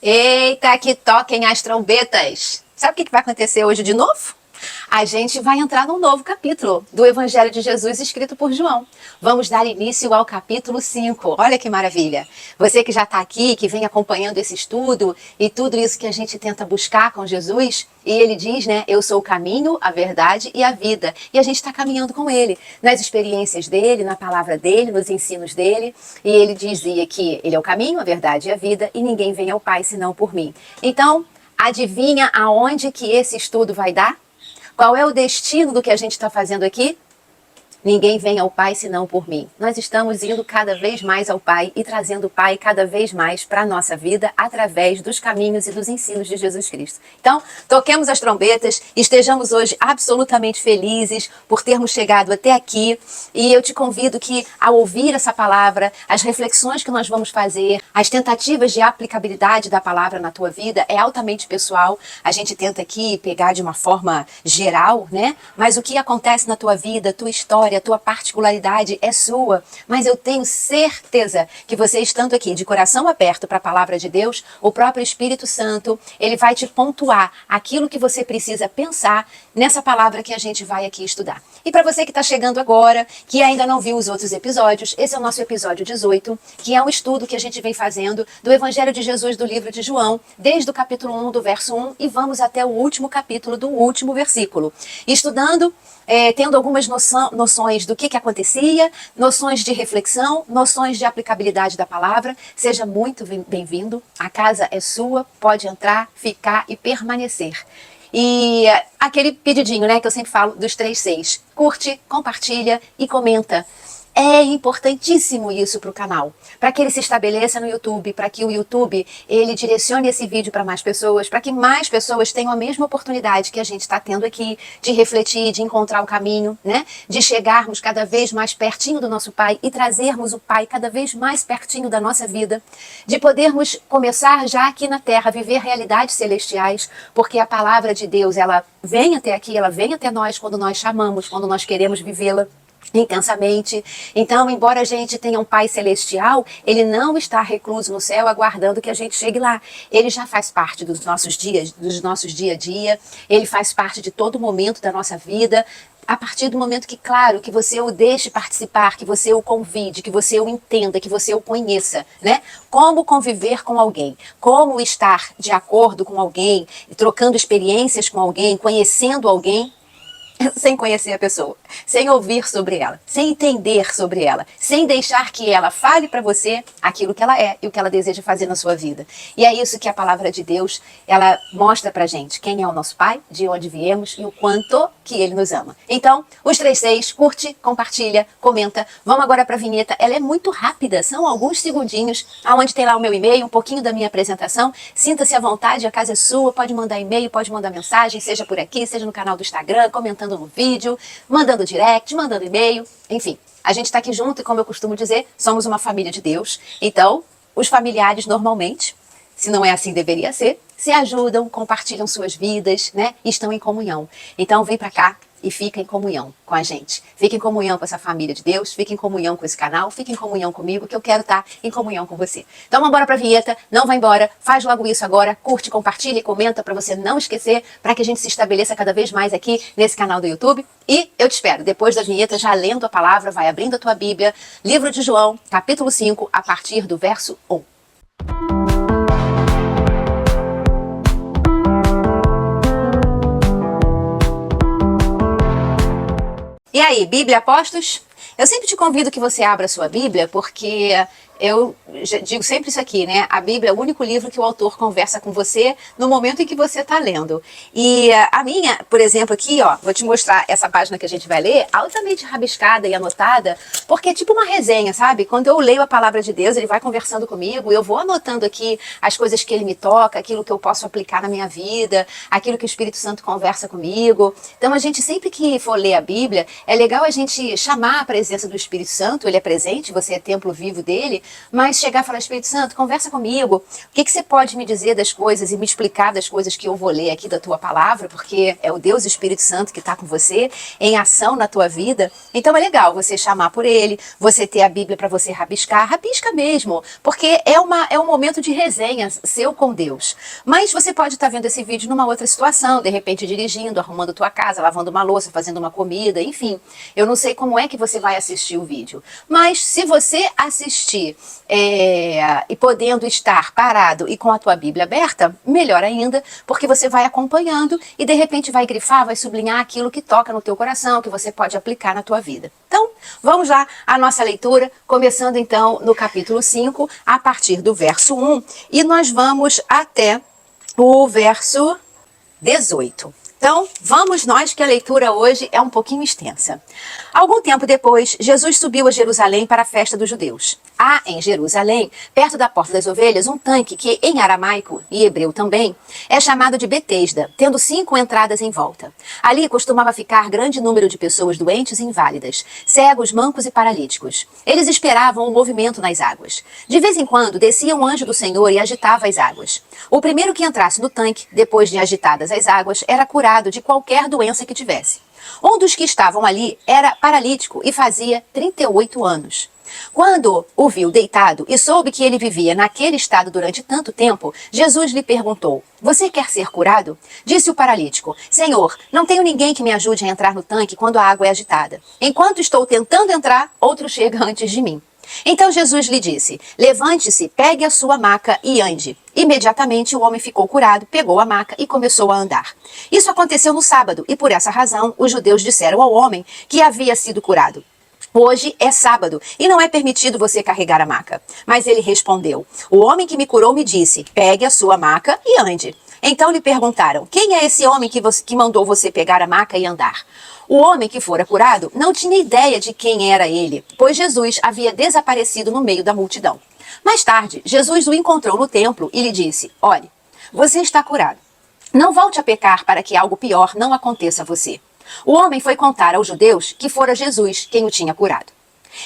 Eita, que toquem as trombetas! Sabe o que vai acontecer hoje de novo? A gente vai entrar num novo capítulo do Evangelho de Jesus escrito por João. Vamos dar início ao capítulo 5. Olha que maravilha! Você que já está aqui, que vem acompanhando esse estudo e tudo isso que a gente tenta buscar com Jesus, e ele diz, né, eu sou o caminho, a verdade e a vida. E a gente está caminhando com ele, nas experiências dele, na palavra dele, nos ensinos dele. E ele dizia que ele é o caminho, a verdade e a vida, e ninguém vem ao Pai senão por mim. Então, adivinha aonde que esse estudo vai dar? Qual é o destino do que a gente está fazendo aqui? Ninguém vem ao Pai senão por mim. Nós estamos indo cada vez mais ao Pai e trazendo o Pai cada vez mais para a nossa vida através dos caminhos e dos ensinos de Jesus Cristo. Então, toquemos as trombetas, estejamos hoje absolutamente felizes por termos chegado até aqui e eu te convido que ao ouvir essa palavra, as reflexões que nós vamos fazer, as tentativas de aplicabilidade da palavra na tua vida é altamente pessoal. A gente tenta aqui pegar de uma forma geral, né? Mas o que acontece na tua vida, tua história, a tua particularidade é sua, mas eu tenho certeza que você estando aqui de coração aberto para a palavra de Deus, o próprio Espírito Santo, ele vai te pontuar aquilo que você precisa pensar nessa palavra que a gente vai aqui estudar. E para você que está chegando agora, que ainda não viu os outros episódios, esse é o nosso episódio 18, que é um estudo que a gente vem fazendo do Evangelho de Jesus do livro de João, desde o capítulo 1 do verso 1 e vamos até o último capítulo do último versículo. Estudando, tendo algumas noções do que acontecia, noções de reflexão, noções de aplicabilidade da palavra. Seja muito bem-vindo, a casa é sua, pode entrar, ficar e permanecer. E aquele pedidinho, né, que eu sempre falo dos 3 Cs. Curte, compartilha e comenta. É importantíssimo isso para o canal, para que ele se estabeleça no YouTube, para que o YouTube ele direcione esse vídeo para mais pessoas, para que mais pessoas tenham a mesma oportunidade que a gente está tendo aqui de refletir, de encontrar o caminho, né? De chegarmos cada vez mais pertinho do nosso Pai e trazermos o Pai cada vez mais pertinho da nossa vida, de podermos começar já aqui na Terra a viver realidades celestiais, porque a palavra de Deus ela vem até aqui, ela vem até nós quando nós chamamos, quando nós queremos vivê-la intensamente. Então, embora a gente tenha um Pai celestial, ele não está recluso no céu aguardando que a gente chegue lá. Ele já faz parte dos nossos dias, dos nossos dia a dia, ele faz parte de todo momento da nossa vida, a partir do momento que, claro, que você o deixe participar, que você o convide, que você o entenda, que você o conheça, né? Como conviver com alguém, como estar de acordo com alguém, trocando experiências com alguém, conhecendo alguém, sem conhecer a pessoa, sem ouvir sobre ela, sem entender sobre ela, sem deixar que ela fale para você aquilo que ela é e o que ela deseja fazer na sua vida. E é isso que a palavra de Deus, ela mostra pra gente quem é o nosso Pai, de onde viemos e o quanto que ele nos ama. Então, os 3 Cs, curte, compartilha, comenta. Vamos agora para a vinheta, ela é muito rápida, são alguns segundinhos, aonde tem lá o meu e-mail, um pouquinho da minha apresentação. Sinta-se à vontade, a casa é sua, pode mandar e-mail, pode mandar mensagem, seja por aqui, seja no canal do Instagram, comentando no vídeo, mandando direct, mandando e-mail, enfim. A gente está aqui junto e, como eu costumo dizer, somos uma família de Deus. Então, os familiares normalmente, se não é assim deveria ser, se ajudam, compartilham suas vidas, né? E estão em comunhão. Então, vem para cá e fica em comunhão com a gente. Fica em comunhão com essa família de Deus, fica em comunhão com esse canal, fica em comunhão comigo, que eu quero estar em comunhão com você. Então vamos embora pra vinheta, não vai embora, faz logo isso agora, curte, compartilha e comenta para você não esquecer, para que a gente se estabeleça cada vez mais aqui nesse canal do YouTube. E eu te espero, depois da vinheta, já lendo a palavra, vai abrindo a tua Bíblia, livro de João, capítulo 5, a partir do verso 1. E aí, Bíblia, apostos? Eu sempre te convido que você abra a sua Bíblia, porque eu digo sempre isso aqui, né? A Bíblia é o único livro que o autor conversa com você no momento em que você está lendo. E a minha, por exemplo, aqui, ó, vou te mostrar essa página que a gente vai ler, altamente rabiscada e anotada, porque é tipo uma resenha, sabe? Quando eu leio a palavra de Deus, ele vai conversando comigo, eu vou anotando aqui as coisas que ele me toca, aquilo que eu posso aplicar na minha vida, aquilo que o Espírito Santo conversa comigo. Então, a gente, sempre que for ler a Bíblia, é legal a gente chamar a presença do Espírito Santo, ele é presente, você é templo vivo dele, mas chegar e falar, Espírito Santo, conversa comigo, o que você pode me dizer das coisas e me explicar das coisas que eu vou ler aqui da tua palavra, porque é o Deus Espírito Santo que está com você, em ação na tua vida. Então é legal você chamar por ele, você ter a Bíblia para você rabiscar, rabisca mesmo, porque é um momento de resenha seu com Deus. Mas você pode estar vendo esse vídeo numa outra situação, de repente dirigindo, arrumando tua casa, lavando uma louça, fazendo uma comida, enfim. Eu não sei como é que você vai assistir o vídeo, mas se você assistir e podendo estar parado e com a tua Bíblia aberta, melhor ainda, porque você vai acompanhando e de repente vai grifar, vai sublinhar aquilo que toca no teu coração, que você pode aplicar na tua vida. Então, vamos lá à nossa leitura, começando então no capítulo 5, a partir do verso 1, e nós vamos até o verso 18. Então, vamos nós que a leitura hoje é um pouquinho extensa. Algum tempo depois, Jesus subiu a Jerusalém para a festa dos judeus. Há em Jerusalém, perto da Porta das Ovelhas, um tanque que, em aramaico e hebreu também, é chamado de Betesda, tendo 5 entradas em volta. Ali costumava ficar grande número de pessoas doentes e inválidas, cegos, mancos e paralíticos. Eles esperavam o movimento nas águas. De vez em quando, descia um anjo do Senhor e agitava as águas. O primeiro que entrasse no tanque, depois de agitadas as águas, era curado de qualquer doença que tivesse. Um dos que estavam ali era paralítico e fazia 38 anos. Quando o viu deitado e soube que ele vivia naquele estado durante tanto tempo, Jesus lhe perguntou, você quer ser curado? Disse o paralítico, Senhor, não tenho ninguém que me ajude a entrar no tanque quando a água é agitada. Enquanto estou tentando entrar, outro chega antes de mim. Então Jesus lhe disse, levante-se, pegue a sua maca e ande. Imediatamente o homem ficou curado, pegou a maca e começou a andar. Isso aconteceu no sábado e por essa razão os judeus disseram ao homem que havia sido curado, hoje é sábado e não é permitido você carregar a maca. Mas ele respondeu, o homem que me curou me disse, pegue a sua maca e ande. Então lhe perguntaram, quem é esse homem que mandou você pegar a maca e andar? O homem que fora curado não tinha ideia de quem era ele, pois Jesus havia desaparecido no meio da multidão. Mais tarde, Jesus o encontrou no templo e lhe disse, olhe, você está curado. Não volte a pecar para que algo pior não aconteça a você. O homem foi contar aos judeus que fora Jesus quem o tinha curado.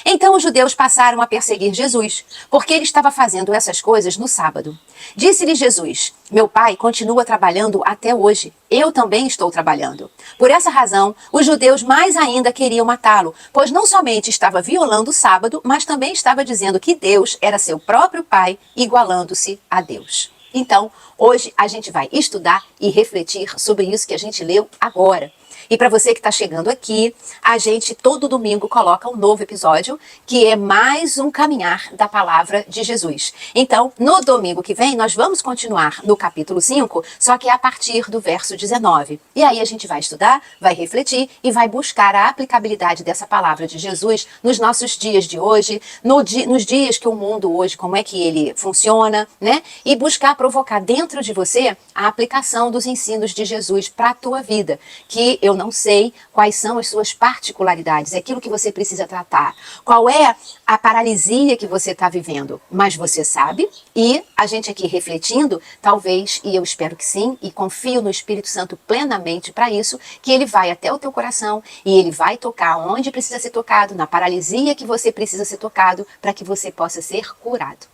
Então os judeus passaram a perseguir Jesus, porque ele estava fazendo essas coisas no sábado. Disse-lhe Jesus, meu pai continua trabalhando até hoje, eu também estou trabalhando. Por essa razão, os judeus mais ainda queriam matá-lo, pois não somente estava violando o sábado, mas também estava dizendo que Deus era seu próprio pai, igualando-se a Deus. Então, hoje a gente vai estudar e refletir sobre isso que a gente leu agora. E para você que está chegando aqui, a gente todo domingo coloca um novo episódio, que é mais um caminhar da palavra de Jesus. Então, no domingo que vem, nós vamos continuar no capítulo 5, só que a partir do verso 19. E aí a gente vai estudar, vai refletir e vai buscar a aplicabilidade dessa palavra de Jesus nos nossos dias de hoje, nos dias que o mundo hoje, como é que ele funciona, né? E buscar provocar dentro de você a aplicação dos ensinos de Jesus para a tua vida, que eu não sei quais são as suas particularidades, é aquilo que você precisa tratar. Qual é a paralisia que você está vivendo? Mas você sabe, e a gente aqui refletindo, talvez, e eu espero que sim, e confio no Espírito Santo plenamente para isso, que ele vai até o teu coração e ele vai tocar onde precisa ser tocado, na paralisia que você precisa ser tocado, para que você possa ser curado.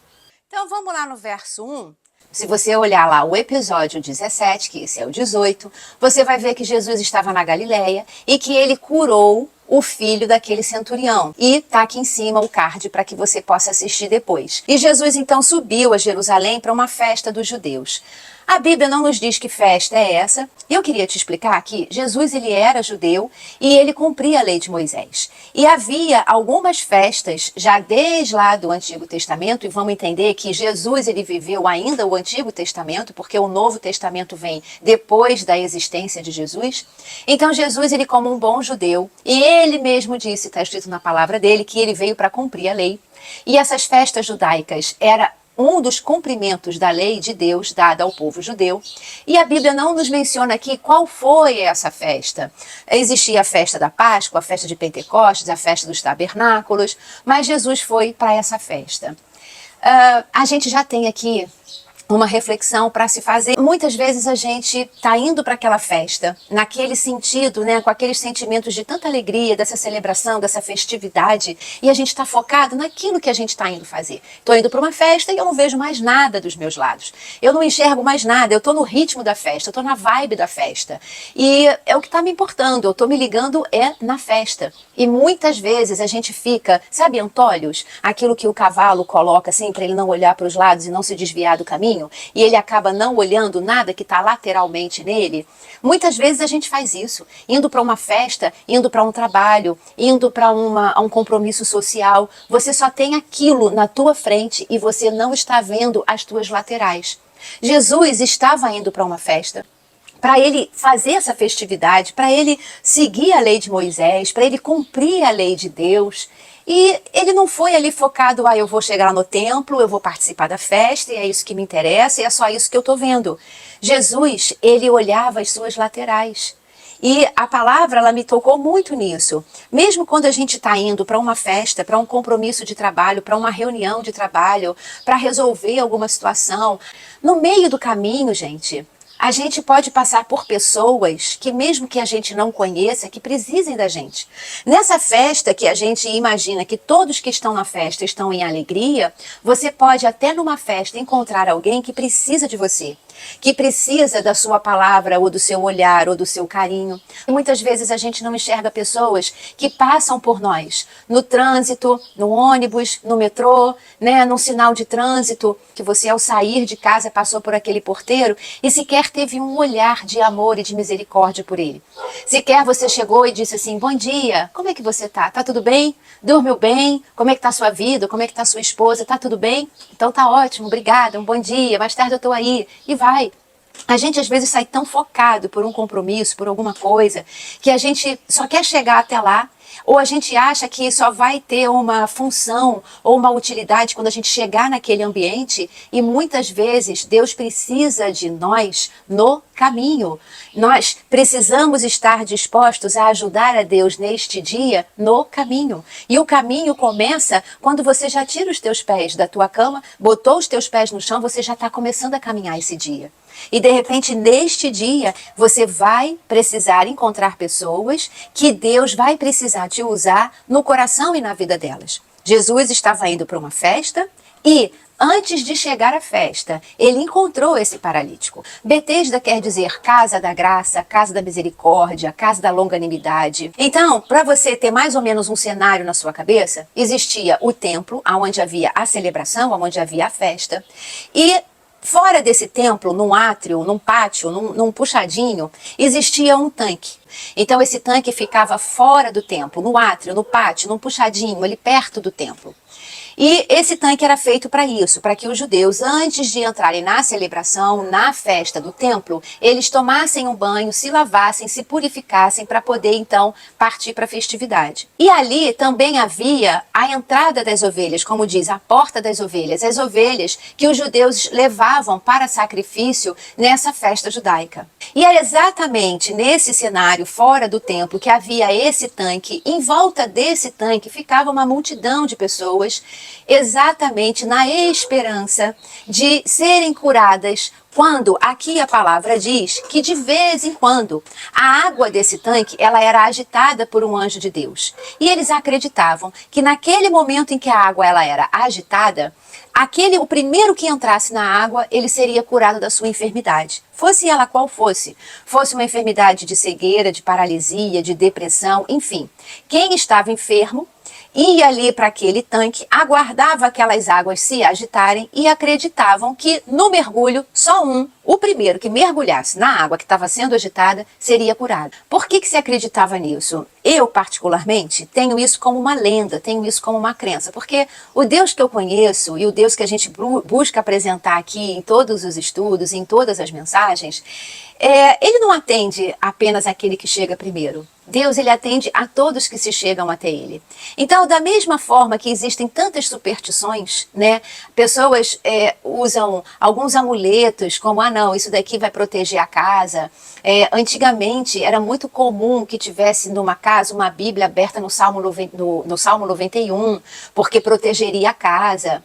Então vamos lá no verso 1. Se você olhar lá o episódio 17, que esse é o 18, você vai ver que Jesus estava na Galileia e que ele curou o filho daquele centurião. E tá aqui em cima o card para que você possa assistir depois. E Jesus então subiu a Jerusalém para uma festa dos judeus. A Bíblia não nos diz que festa é essa. E eu queria te explicar que Jesus ele era judeu e ele cumpria a lei de Moisés. E havia algumas festas já desde lá do Antigo Testamento, e vamos entender que Jesus ele viveu ainda o Antigo Testamento, porque o Novo Testamento vem depois da existência de Jesus. Então Jesus ele como um bom judeu, e ele mesmo disse, está escrito na palavra dele, que ele veio para cumprir a lei. E essas festas judaicas era um dos cumprimentos da lei de Deus dada ao povo judeu. E a Bíblia não nos menciona aqui qual foi essa festa. Existia a festa da Páscoa, a festa de Pentecostes, a festa dos tabernáculos, mas Jesus foi para essa festa. A gente já tem aqui uma reflexão para se fazer. Muitas vezes a gente está indo para aquela festa, naquele sentido, né, com aqueles sentimentos de tanta alegria, dessa celebração, dessa festividade, e a gente está focado naquilo que a gente está indo fazer. Estou indo para uma festa e eu não vejo mais nada dos meus lados. Eu não enxergo mais nada, eu estou no ritmo da festa, eu estou na vibe da festa. E é o que está me importando, eu estou me ligando na festa. E muitas vezes a gente fica, sabe, antolhos? Aquilo que o cavalo coloca assim para ele não olhar para os lados e não se desviar do caminho. E ele acaba não olhando nada que está lateralmente nele. Muitas vezes a gente faz isso, indo para uma festa, indo para um trabalho, indo para um compromisso social. Você só tem aquilo na tua frente e você não está vendo as tuas laterais. Jesus estava indo para uma festa, para ele fazer essa festividade, para ele seguir a lei de Moisés, para ele cumprir a lei de Deus. E ele não foi ali focado, eu vou chegar no templo, eu vou participar da festa, e é isso que me interessa, e é só isso que eu estou vendo. Jesus, ele olhava as suas laterais. E a palavra, ela me tocou muito nisso. Mesmo quando a gente está indo para uma festa, para um compromisso de trabalho, para uma reunião de trabalho, para resolver alguma situação, no meio do caminho, gente, a gente pode passar por pessoas que mesmo que a gente não conheça, que precisem da gente. Nessa festa que a gente imagina que todos que estão na festa estão em alegria, você pode até numa festa encontrar alguém que precisa de você, que precisa da sua palavra ou do seu olhar ou do seu carinho. E muitas vezes a gente não enxerga pessoas que passam por nós, no trânsito, no ônibus, no metrô, né, num sinal de trânsito, que você ao sair de casa passou por aquele porteiro e sequer teve um olhar de amor e de misericórdia por ele. Sequer você chegou e disse assim, bom dia, como é que você tá? Tá tudo bem? Dormiu bem? Como é que tá a sua vida? Como é que tá a sua esposa? Tá tudo bem? Então tá ótimo, obrigada, um bom dia, mais tarde eu tô aí. E vai. A gente às vezes sai tão focado por um compromisso, por alguma coisa, que a gente só quer chegar até lá, ou a gente acha que só vai ter uma função ou uma utilidade quando a gente chegar naquele ambiente, e muitas vezes Deus precisa de nós no caminho. Nós precisamos estar dispostos a ajudar a Deus neste dia no caminho. E o caminho começa quando você já tira os teus pés da tua cama, botou os teus pés no chão, você já está começando a caminhar esse dia. E de repente, neste dia, você vai precisar encontrar pessoas que Deus vai precisar te usar no coração e na vida delas. Jesus estava indo para uma festa e, antes de chegar à festa, ele encontrou esse paralítico. Betesda quer dizer casa da graça, casa da misericórdia, casa da longanimidade. Então, para você ter mais ou menos um cenário na sua cabeça, existia o templo, onde havia a celebração, onde havia a festa, e fora desse templo, num átrio, num pátio, num puxadinho, existia um tanque. Então esse tanque ficava fora do templo, no átrio, no pátio, num puxadinho, ali perto do templo. E esse tanque era feito para isso, para que os judeus, antes de entrarem na celebração, na festa do templo, eles tomassem um banho, se lavassem, se purificassem para poder então partir para a festividade. E ali também havia a entrada das ovelhas, como diz, a porta das ovelhas, as ovelhas que os judeus levavam para sacrifício nessa festa judaica. E era exatamente nesse cenário, fora do templo, que havia esse tanque. Em volta desse tanque ficava uma multidão de pessoas, exatamente na esperança de serem curadas, quando aqui a palavra diz que de vez em quando a água desse tanque ela era agitada por um anjo de Deus. E eles acreditavam que naquele momento em que a água ela era agitada, o primeiro que entrasse na água, ele seria curado da sua enfermidade. Fosse ela qual fosse uma enfermidade de cegueira, de paralisia, de depressão, enfim. Quem estava enfermo ia ali para aquele tanque, aguardava aquelas águas se agitarem e acreditavam que no mergulho só o primeiro que mergulhasse na água que estava sendo agitada, seria curado. Por que se acreditava nisso? Eu, particularmente, tenho isso como uma lenda, tenho isso como uma crença, porque o Deus que eu conheço e o Deus que a gente busca apresentar aqui em todos os estudos, em todas as mensagens, ele não atende apenas aquele que chega primeiro. Deus, ele atende a todos que se chegam até ele. Então, da mesma forma que existem tantas superstições, né? Pessoas usam alguns amuletos, como, não, isso daqui vai proteger a casa. Antigamente, era muito comum que tivesse numa casa uma Bíblia aberta no Salmo 91, porque protegeria a casa.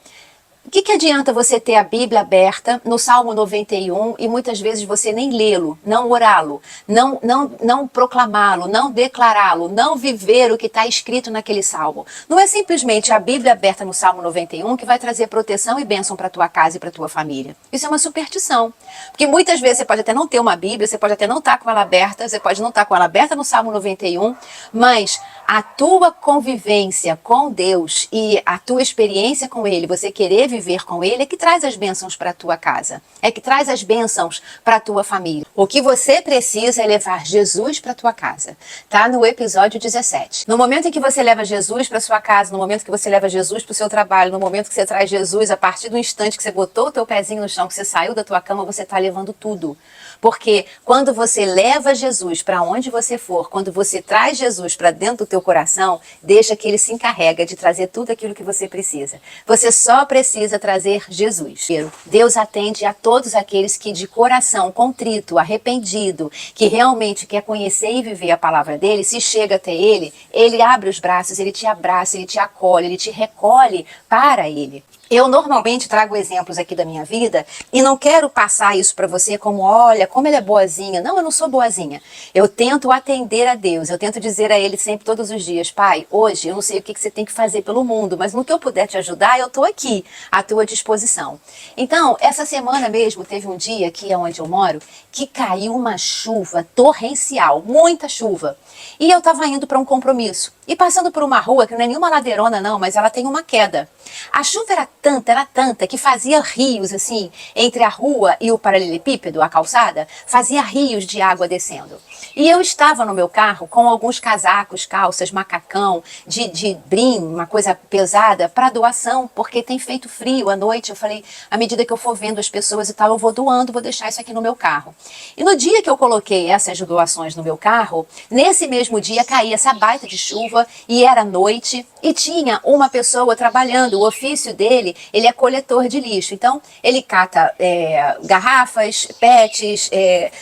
que adianta você ter a Bíblia aberta no Salmo 91 e muitas vezes você nem lê-lo, não orá-lo, não proclamá-lo, não declará-lo, não viver o que está escrito naquele salmo? Não é simplesmente a Bíblia aberta no Salmo 91 que vai trazer proteção e bênção para a tua casa e para a tua família. Isso é uma superstição. Porque muitas vezes você pode até não ter uma Bíblia, você pode até não estar com ela aberta, você pode não estar com ela aberta no Salmo 91, mas a tua convivência com Deus e a tua experiência com Ele, você querer viver com Ele, é que traz as bênçãos para a tua casa, é que traz as bênçãos para a tua família. O que você precisa é levar Jesus para a tua casa. Tá no episódio 17. No momento em que você leva Jesus para sua casa, no momento que você leva Jesus para o seu trabalho, no momento que você traz Jesus, a partir do instante que você botou o teu pezinho no chão, que você saiu da tua cama, você está levando tudo. Porque quando você leva Jesus para onde você for, quando você traz Jesus para dentro do teu coração, deixa que Ele se encarrega de trazer tudo aquilo que você precisa. Você só precisa trazer Jesus. Deus atende a todos aqueles que de coração contrito, arrependido, que realmente quer conhecer e viver a palavra dele, se chega até Ele, Ele abre os braços, Ele te abraça, Ele te acolhe, Ele te recolhe para Ele. Eu normalmente trago exemplos aqui da minha vida e não quero passar isso para você como, olha, como ela é boazinha. Não, eu não sou boazinha. Eu tento atender a Deus, eu tento dizer a Ele sempre, todos os dias, Pai, hoje eu não sei o que você tem que fazer pelo mundo, mas no que eu puder te ajudar, eu estou aqui, à tua disposição. Então, essa semana mesmo, teve um dia aqui onde eu moro, que caiu uma chuva torrencial, muita chuva. E eu estava indo para um compromisso. E passando por uma rua, que não é nenhuma ladeirona não, mas ela tem uma queda. A chuva era tanta, que fazia rios, assim, entre a rua e o paralelepípedo, a calçada, fazia rios de água descendo. E eu estava no meu carro com alguns casacos, calças, macacão, de brim, uma coisa pesada, para doação, porque tem feito frio à noite. Eu falei, à medida que eu for vendo as pessoas e tal, eu vou doando, vou deixar isso aqui no meu carro. E no dia que eu coloquei essas doações no meu carro, nesse mesmo dia caía essa baita de chuva e era noite e tinha uma pessoa trabalhando. O ofício dele, ele é coletor de lixo. Então, ele cata garrafas, pets,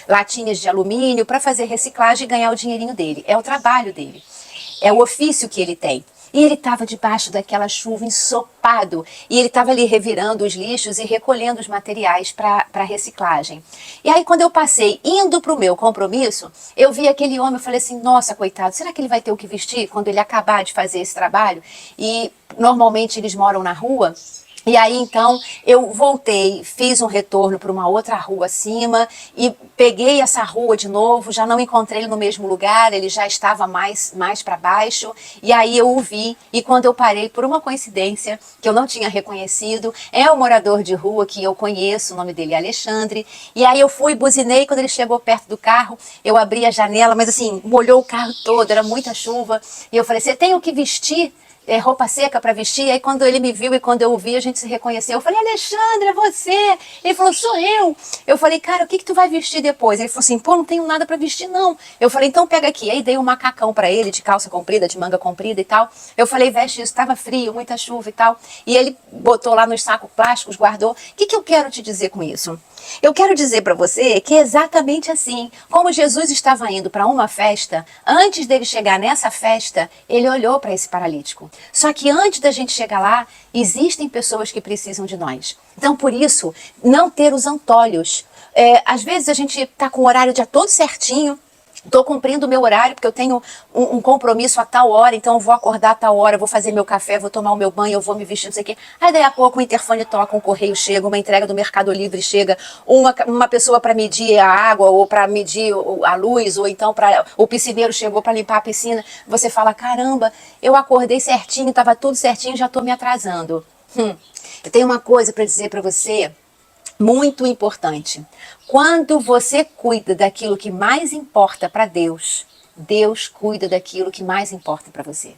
latinhas de alumínio para fazer reciclagem e ganhar o dinheirinho dele. É o trabalho dele. É o ofício que ele tem. E ele estava debaixo daquela chuva, ensopado. E ele estava ali revirando os lixos e recolhendo os materiais para reciclagem. E aí, quando eu passei, indo para o meu compromisso, eu vi aquele homem, eu falei assim, nossa, coitado, será que ele vai ter o que vestir quando ele acabar de fazer esse trabalho? E normalmente eles moram na rua. E aí, então, eu voltei, fiz um retorno para uma outra rua acima e peguei essa rua de novo, já não encontrei ele no mesmo lugar, ele já estava mais para baixo. E aí eu o vi e quando eu parei, por uma coincidência que eu não tinha reconhecido, é um morador de rua que eu conheço, o nome dele é Alexandre. E aí eu fui, buzinei, quando ele chegou perto do carro, eu abri a janela, mas assim, molhou o carro todo, era muita chuva. E eu falei, você tem o que vestir? Roupa seca para vestir. E aí quando ele me viu e quando eu o vi, a gente se reconheceu. Eu falei, Alexandre, é você? Ele falou, sou eu. Eu falei, cara, o que tu vai vestir depois? Ele falou assim, pô, não tenho nada para vestir não. Eu falei, então pega aqui. Aí dei um macacão para ele, de calça comprida, de manga comprida e tal. Eu falei, veste isso, estava frio, muita chuva e tal. E ele botou lá nos sacos plásticos, guardou. O que eu quero te dizer com isso? Eu quero dizer para você que é exatamente assim. Como Jesus estava indo para uma festa, antes dele chegar nessa festa, ele olhou para esse paralítico. Só que antes da gente chegar lá, existem pessoas que precisam de nós. Então, por isso, não ter os antolhos. Às vezes a gente está com o horário já todo certinho, estou cumprindo o meu horário porque eu tenho um compromisso a tal hora, então eu vou acordar a tal hora, vou fazer meu café, vou tomar o meu banho, eu vou me vestir, não sei o quê. Aí daí a pouco o interfone toca, um correio chega, uma entrega do Mercado Livre chega, uma pessoa para medir a água ou para medir a luz, ou então o piscineiro chegou para limpar a piscina. Você fala, caramba, eu acordei certinho, estava tudo certinho, já estou me atrasando. Eu tenho uma coisa para dizer para você, muito importante. Quando você cuida daquilo que mais importa para Deus, Deus cuida daquilo que mais importa para você.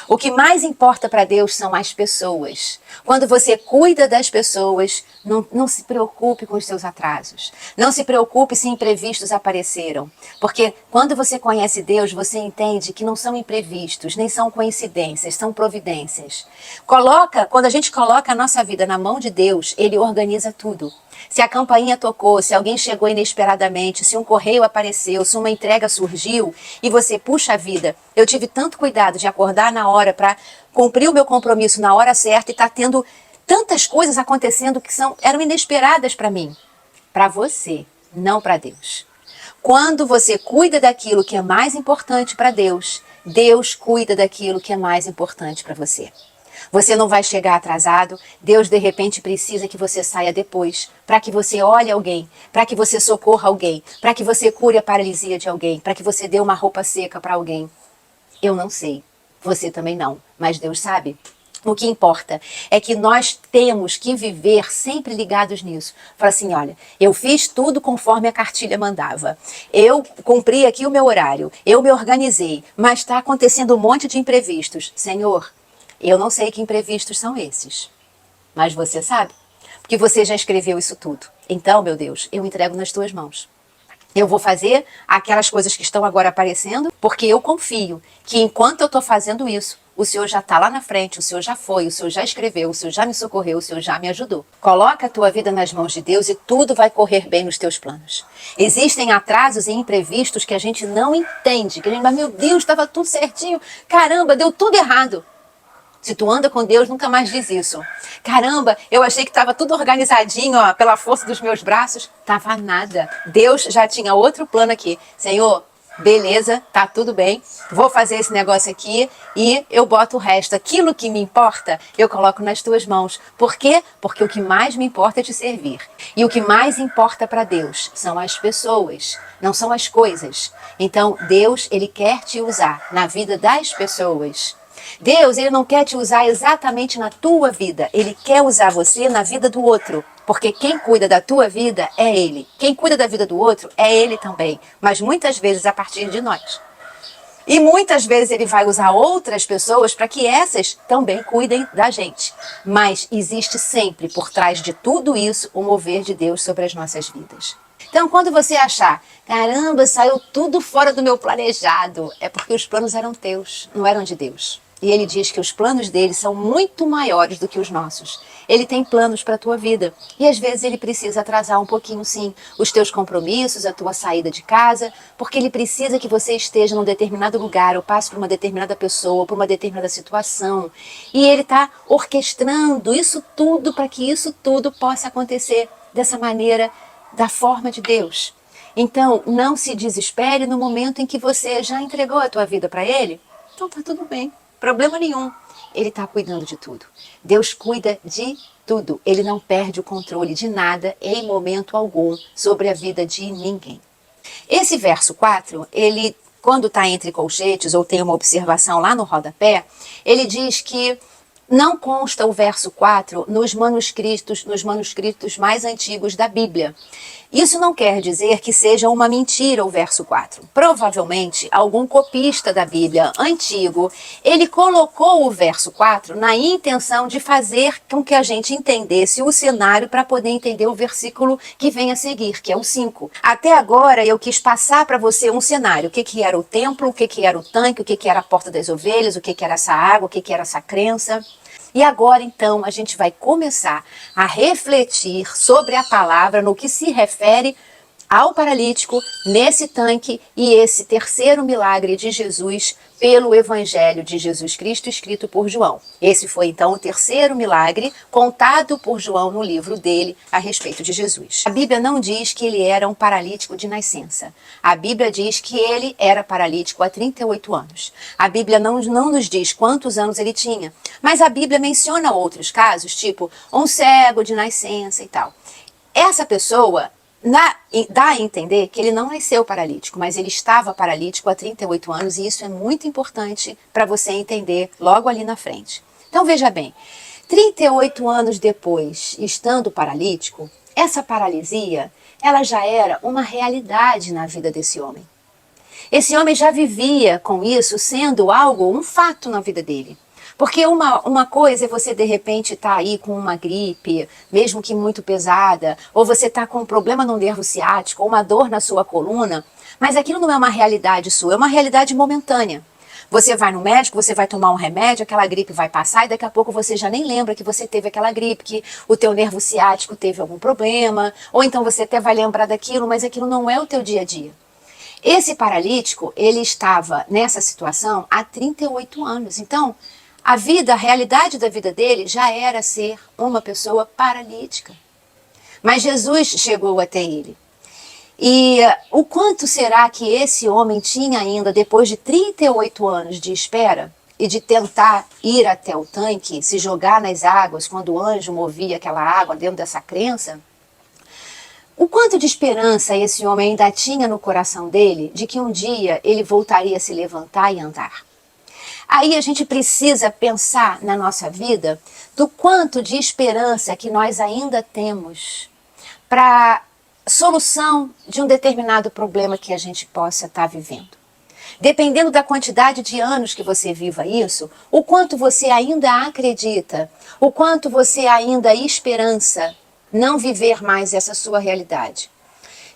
O que mais importa para Deus são as pessoas. Quando você cuida das pessoas, não se preocupe com os seus atrasos. Não se preocupe se imprevistos apareceram. Porque quando você conhece Deus, você entende que não são imprevistos, nem são coincidências, são providências. Quando a gente coloca a nossa vida na mão de Deus, Ele organiza tudo. Se a campainha tocou, se alguém chegou inesperadamente, se um correio apareceu, se uma entrega surgiu e você, puxa a vida, eu tive tanto cuidado de acordar na hora para cumprir o meu compromisso na hora certa e tá tendo tantas coisas acontecendo que eram inesperadas para mim. Para você, não para Deus. Quando você cuida daquilo que é mais importante para Deus, Deus cuida daquilo que é mais importante para você. Você não vai chegar atrasado, Deus de repente precisa que você saia depois, para que você olhe alguém, para que você socorra alguém, para que você cure a paralisia de alguém, para que você dê uma roupa seca para alguém. Eu não sei, você também não, mas Deus sabe. O que importa é que nós temos que viver sempre ligados nisso. Fala assim, olha, eu fiz tudo conforme a cartilha mandava. Eu cumpri aqui o meu horário, eu me organizei, mas está acontecendo um monte de imprevistos. Senhor, eu não sei que imprevistos são esses, mas você sabe, porque você já escreveu isso tudo. Então, meu Deus, eu entrego nas tuas mãos. Eu vou fazer aquelas coisas que estão agora aparecendo, porque eu confio que enquanto eu estou fazendo isso, o Senhor já está lá na frente, o Senhor já foi, o Senhor já escreveu, o Senhor já me socorreu, o Senhor já me ajudou. Coloca a tua vida nas mãos de Deus e tudo vai correr bem nos teus planos. Existem atrasos e imprevistos que a gente não entende, que a gente fala, meu Deus, estava tudo certinho, caramba, deu tudo errado. Se tu anda com Deus, nunca mais diz isso. Caramba, eu achei que estava tudo organizadinho, ó, pela força dos meus braços. Tava nada. Deus já tinha outro plano aqui. Senhor, beleza, tá tudo bem. Vou fazer esse negócio aqui e eu boto o resto. Aquilo que me importa, eu coloco nas tuas mãos. Por quê? Porque o que mais me importa é te servir. E o que mais importa para Deus são as pessoas, não são as coisas. Então, Deus, Ele quer te usar na vida das pessoas. Deus, Ele não quer te usar exatamente na tua vida. Ele quer usar você na vida do outro. Porque quem cuida da tua vida é Ele. Quem cuida da vida do outro é Ele também. Mas muitas vezes a partir de nós. E muitas vezes Ele vai usar outras pessoas para que essas também cuidem da gente. Mas existe sempre por trás de tudo isso o mover de Deus sobre as nossas vidas. Então, quando você achar, caramba, saiu tudo fora do meu planejado, é porque os planos eram teus, não eram de Deus. E Ele diz que os planos dele são muito maiores do que os nossos. Ele tem planos para a tua vida. E às vezes Ele precisa atrasar um pouquinho, sim, os teus compromissos, a tua saída de casa, porque Ele precisa que você esteja num determinado lugar, ou passe por uma determinada pessoa, ou por uma determinada situação. E Ele está orquestrando isso tudo para que isso tudo possa acontecer dessa maneira, da forma de Deus. Então, não se desespere no momento em que você já entregou a tua vida para Ele. Então tá tudo bem. Problema nenhum. Ele está cuidando de tudo. Deus cuida de tudo. Ele não perde o controle de nada em momento algum sobre a vida de ninguém. Esse verso 4, ele, quando está entre colchetes ou tem uma observação lá no rodapé, ele diz que não consta o verso 4 nos manuscritos mais antigos da Bíblia. Isso não quer dizer que seja uma mentira o verso 4. Provavelmente, algum copista da Bíblia antigo, ele colocou o verso 4 na intenção de fazer com que a gente entendesse o cenário para poder entender o versículo que vem a seguir, que é o 5. Até agora, eu quis passar para você um cenário. O que era o templo, o que era o tanque, o que era a porta das ovelhas, o que era essa água, o que era essa crença. E agora, então, a gente vai começar a refletir sobre a palavra no que se refere ao paralítico, nesse tanque e esse terceiro milagre de Jesus pelo Evangelho de Jesus Cristo escrito por João. Esse foi, então, o terceiro milagre contado por João no livro dele a respeito de Jesus. A Bíblia não diz que ele era um paralítico de nascença. A Bíblia diz que ele era paralítico há 38 anos. A Bíblia não nos diz quantos anos ele tinha, mas a Bíblia menciona outros casos, tipo um cego de nascença e tal. Essa pessoa dá a entender que ele não nasceu paralítico, mas ele estava paralítico há 38 anos e isso é muito importante para você entender logo ali na frente. Então veja bem, 38 anos depois, estando paralítico, essa paralisia, ela já era uma realidade na vida desse homem. Esse homem já vivia com isso sendo um fato na vida dele. Porque uma coisa é você de repente estar aí com uma gripe, mesmo que muito pesada, ou você está com um problema no nervo ciático, ou uma dor na sua coluna, mas aquilo não é uma realidade sua, é uma realidade momentânea. Você vai no médico, você vai tomar um remédio, aquela gripe vai passar e daqui a pouco você já nem lembra que você teve aquela gripe, que o teu nervo ciático teve algum problema, ou então você até vai lembrar daquilo, mas aquilo não é o teu dia a dia. Esse paralítico, ele estava nessa situação há 38 anos, então A realidade da vida dele já era ser uma pessoa paralítica. Mas Jesus chegou até ele. E o quanto será que esse homem tinha ainda, depois de 38 anos de espera e de tentar ir até o tanque, se jogar nas águas, quando o anjo movia aquela água dentro dessa crença? O quanto de esperança esse homem ainda tinha no coração dele de que um dia ele voltaria a se levantar e andar? Aí a gente precisa pensar na nossa vida do quanto de esperança que nós ainda temos para solução de um determinado problema que a gente possa estar vivendo. Dependendo da quantidade de anos que você viva isso, o quanto você ainda acredita, o quanto você ainda esperança não viver mais essa sua realidade.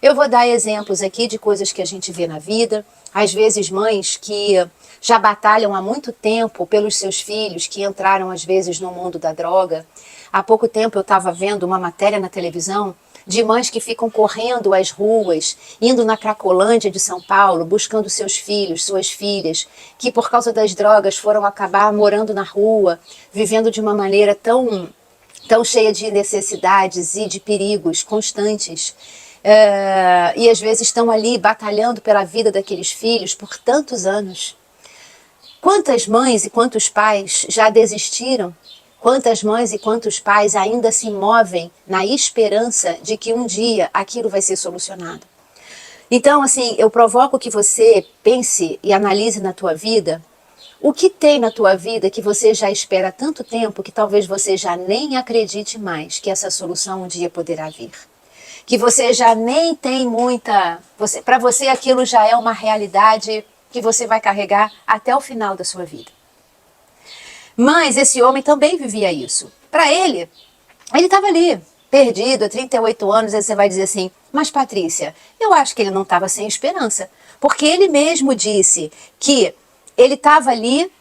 Eu vou dar exemplos aqui de coisas que a gente vê na vida, às vezes mães que já batalham há muito tempo pelos seus filhos, que entraram às vezes no mundo da droga. Há pouco tempo eu estava vendo uma matéria na televisão de mães que ficam correndo às ruas, indo na Cracolândia de São Paulo, buscando seus filhos, suas filhas, que por causa das drogas foram acabar morando na rua, vivendo de uma maneira tão cheia de necessidades e de perigos constantes. E às vezes estão ali batalhando pela vida daqueles filhos por tantos anos. Quantas mães e quantos pais já desistiram? Quantas mães e quantos pais ainda se movem na esperança de que um dia aquilo vai ser solucionado? Então, assim, eu provoco que você pense e analise na tua vida o que tem na tua vida que você já espera há tanto tempo que talvez você já nem acredite mais que essa solução um dia poderá vir. Que você já nem tem muita... Para você aquilo já é uma realidade que você vai carregar até o final da sua vida. Mas esse homem também vivia isso. Para ele estava ali, perdido, há 38 anos, aí você vai dizer assim, mas Patrícia, eu acho que ele não estava sem esperança. Porque ele mesmo disse que ele estava ali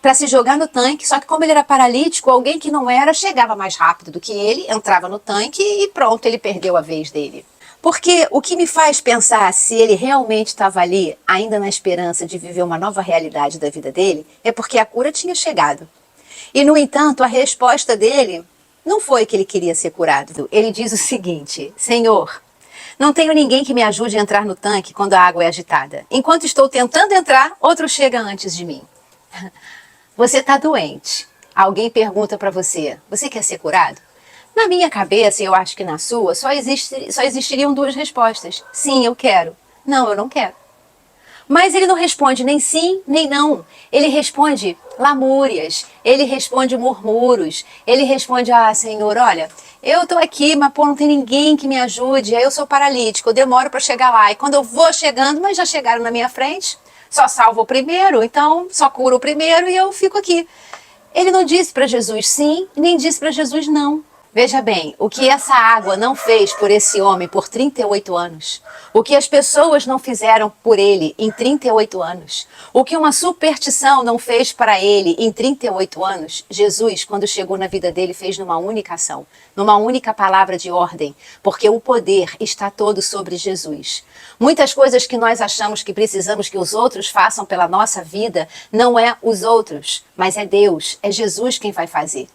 para se jogar no tanque, só que como ele era paralítico, alguém que não era chegava mais rápido do que ele, entrava no tanque e pronto, ele perdeu a vez dele. Porque o que me faz pensar se ele realmente estava ali, ainda na esperança de viver uma nova realidade da vida dele, é porque a cura tinha chegado. E, no entanto, a resposta dele não foi que ele queria ser curado. Ele diz o seguinte, Senhor, não tenho ninguém que me ajude a entrar no tanque quando a água é agitada. Enquanto estou tentando entrar, outro chega antes de mim. Você está doente. Alguém pergunta para você, você quer ser curado? Na minha cabeça, e eu acho que na sua, só existiriam duas respostas. Sim, eu quero. Não, eu não quero. Mas ele não responde nem sim, nem não. Ele responde lamúrias, ele responde murmúrios, ele responde, Senhor, olha, eu estou aqui, mas não tem ninguém que me ajude, eu sou paralítico, eu demoro para chegar lá. E quando eu vou chegando, mas já chegaram na minha frente, só salvo o primeiro, então só curo o primeiro e eu fico aqui. Ele não disse para Jesus sim, nem disse para Jesus não. Veja bem, o que essa água não fez por esse homem por 38 anos, o que as pessoas não fizeram por ele em 38 anos, o que uma superstição não fez para ele em 38 anos, Jesus, quando chegou na vida dele, fez numa única ação, numa única palavra de ordem, porque o poder está todo sobre Jesus. Muitas coisas que nós achamos que precisamos que os outros façam pela nossa vida, não é os outros, mas é Deus, é Jesus quem vai fazer.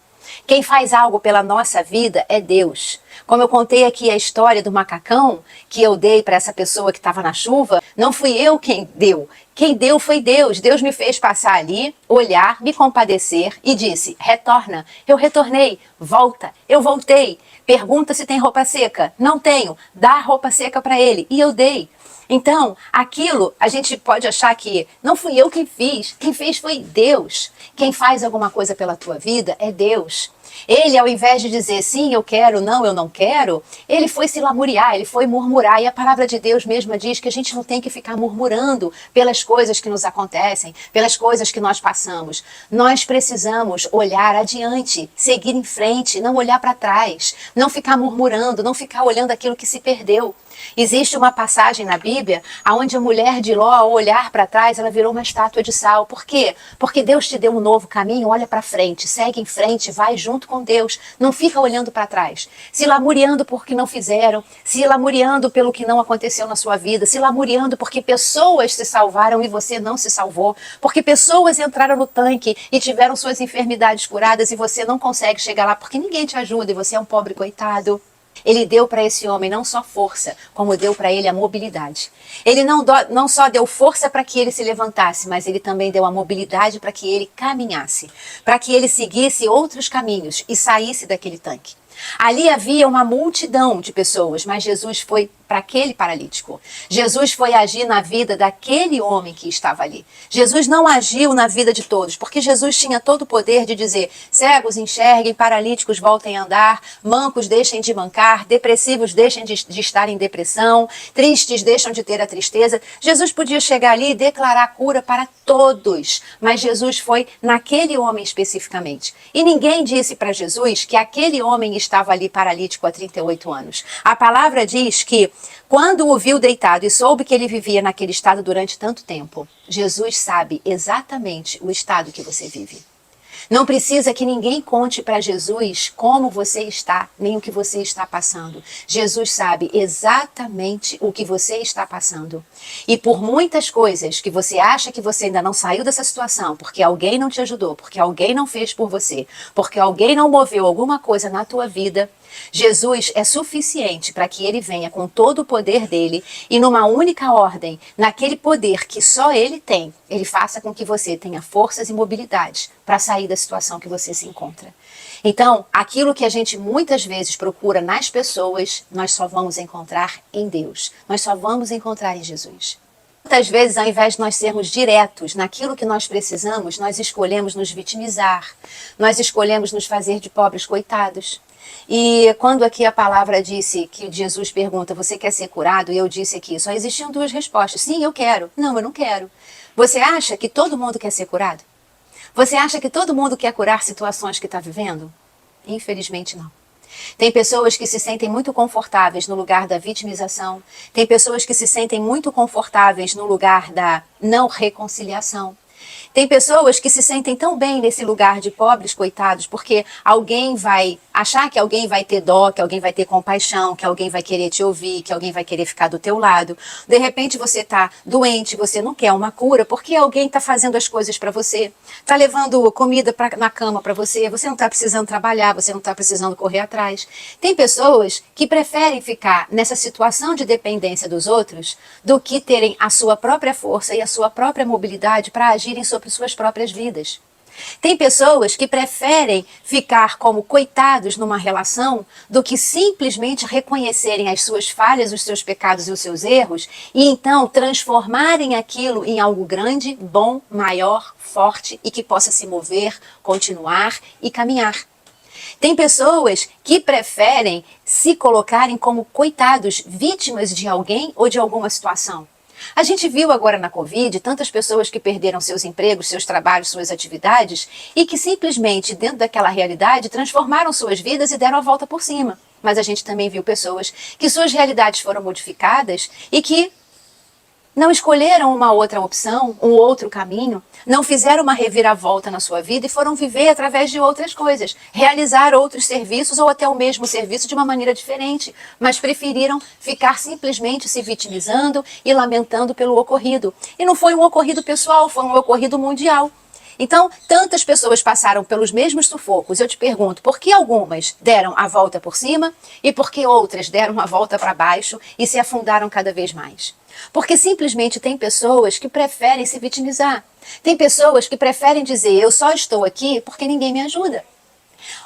Quem faz algo pela nossa vida é Deus. Como eu contei aqui a história do macacão que eu dei para essa pessoa que estava na chuva, não fui eu quem deu. Quem deu foi Deus. Deus me fez passar ali, olhar, me compadecer e disse, retorna. Eu retornei. Volta. Eu voltei. Pergunta se tem roupa seca. Não tenho. Dá a roupa seca para ele. E eu dei. Então, aquilo, a gente pode achar que não fui eu quem fez foi Deus. Quem faz alguma coisa pela tua vida é Deus. Ele, ao invés de dizer sim, eu quero, não, eu não quero, ele foi se lamuriar, ele foi murmurar. E a palavra de Deus mesma diz que a gente não tem que ficar murmurando pelas coisas que nos acontecem, pelas coisas que nós passamos. Nós precisamos olhar adiante, seguir em frente, não olhar para trás, não ficar murmurando, não ficar olhando aquilo que se perdeu. Existe uma passagem na Bíblia onde a mulher de Ló, ao olhar para trás, ela virou uma estátua de sal. Por quê? Porque Deus te deu um novo caminho, olha para frente, segue em frente, vai junto relacionamento com Deus, não fica olhando para trás, se lamuriando por que não fizeram, se lamuriando pelo que não aconteceu na sua vida, se lamuriando porque pessoas se salvaram e você não se salvou, porque pessoas entraram no tanque e tiveram suas enfermidades curadas e você não consegue chegar lá porque ninguém te ajuda e você é um pobre coitado. Ele deu para esse homem não só força, como deu para ele a mobilidade. Ele não só deu força para que ele se levantasse, mas ele também deu a mobilidade para que ele caminhasse, para que ele seguisse outros caminhos e saísse daquele tanque. Ali havia uma multidão de pessoas, mas Jesus foi para aquele paralítico. Jesus foi agir na vida daquele homem que estava ali. Jesus não agiu na vida de todos, porque Jesus tinha todo o poder de dizer: cegos enxerguem, paralíticos voltem a andar, mancos deixem de mancar, depressivos deixem de estar em depressão, tristes deixam de ter a tristeza. Jesus podia chegar ali e declarar cura para todos, mas Jesus foi naquele homem especificamente. E ninguém disse para Jesus que aquele homem estava ali paralítico há 38 anos. A palavra diz que quando o viu deitado e soube que ele vivia naquele estado durante tanto tempo, Jesus sabe exatamente o estado que você vive. Não precisa que ninguém conte para Jesus como você está, nem o que você está passando. Jesus sabe exatamente o que você está passando. E por muitas coisas que você acha que você ainda não saiu dessa situação, porque alguém não te ajudou, porque alguém não fez por você, porque alguém não moveu alguma coisa na tua vida, Jesus é suficiente para que ele venha com todo o poder dele e numa única ordem, naquele poder que só ele tem, ele faça com que você tenha forças e mobilidade para sair da situação que você se encontra. Então, aquilo que a gente muitas vezes procura nas pessoas, nós só vamos encontrar em Deus. Nós só vamos encontrar em Jesus. Muitas vezes, ao invés de nós sermos diretos naquilo que nós precisamos, nós escolhemos nos vitimizar, nós escolhemos nos fazer de pobres coitados. E quando aqui a palavra disse que Jesus pergunta: você quer ser curado? E eu disse aqui, só existiam duas respostas: sim, eu quero. Não, eu não quero. Você acha que todo mundo quer ser curado? Você acha que todo mundo quer curar situações que está vivendo? Infelizmente não. Tem pessoas que se sentem muito confortáveis no lugar da vitimização. Tem pessoas que se sentem muito confortáveis no lugar da não reconciliação. Tem pessoas que se sentem tão bem nesse lugar de pobres coitados, porque alguém vai achar que alguém vai ter dó, que alguém vai ter compaixão, que alguém vai querer te ouvir, que alguém vai querer ficar do teu lado. De repente você está doente, você não quer uma cura, porque alguém está fazendo as coisas para você, está levando comida na cama para você, você não está precisando trabalhar, você não está precisando correr atrás. Tem pessoas que preferem ficar nessa situação de dependência dos outros do que terem a sua própria força e a sua própria mobilidade para agirem sobre suas próprias vidas. Tem pessoas que preferem ficar como coitados numa relação do que simplesmente reconhecerem as suas falhas, os seus pecados e os seus erros e então transformarem aquilo em algo grande, bom, maior, forte e que possa se mover, continuar e caminhar. Tem pessoas que preferem se colocarem como coitados, vítimas de alguém ou de alguma situação. A gente viu agora na Covid tantas pessoas que perderam seus empregos, seus trabalhos, suas atividades e que simplesmente dentro daquela realidade transformaram suas vidas e deram a volta por cima. Mas a gente também viu pessoas que suas realidades foram modificadas e que não escolheram uma outra opção, um outro caminho, não fizeram uma reviravolta na sua vida e foram viver através de outras coisas, realizar outros serviços ou até o mesmo serviço de uma maneira diferente, mas preferiram ficar simplesmente se vitimizando e lamentando pelo ocorrido. E não foi um ocorrido pessoal, foi um ocorrido mundial. Então, tantas pessoas passaram pelos mesmos sufocos. Eu te pergunto, por que algumas deram a volta por cima e por que outras deram a volta para baixo e se afundaram cada vez mais? Porque simplesmente tem pessoas que preferem se vitimizar. Tem pessoas que preferem dizer: eu só estou aqui porque ninguém me ajuda.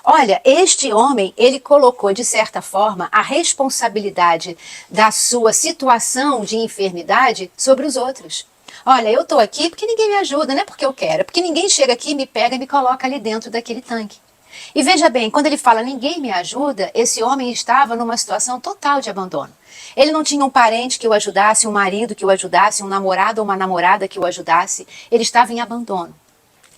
Olha, este homem, ele colocou de certa forma a responsabilidade da sua situação de enfermidade sobre os outros. Olha, eu estou aqui porque ninguém me ajuda, não é porque eu quero, é porque ninguém chega aqui, me pega e me coloca ali dentro daquele tanque. E veja bem, quando ele fala ninguém me ajuda, esse homem estava numa situação total de abandono. Ele não tinha um parente que o ajudasse, um marido que o ajudasse, um namorado ou uma namorada que o ajudasse. Ele estava em abandono.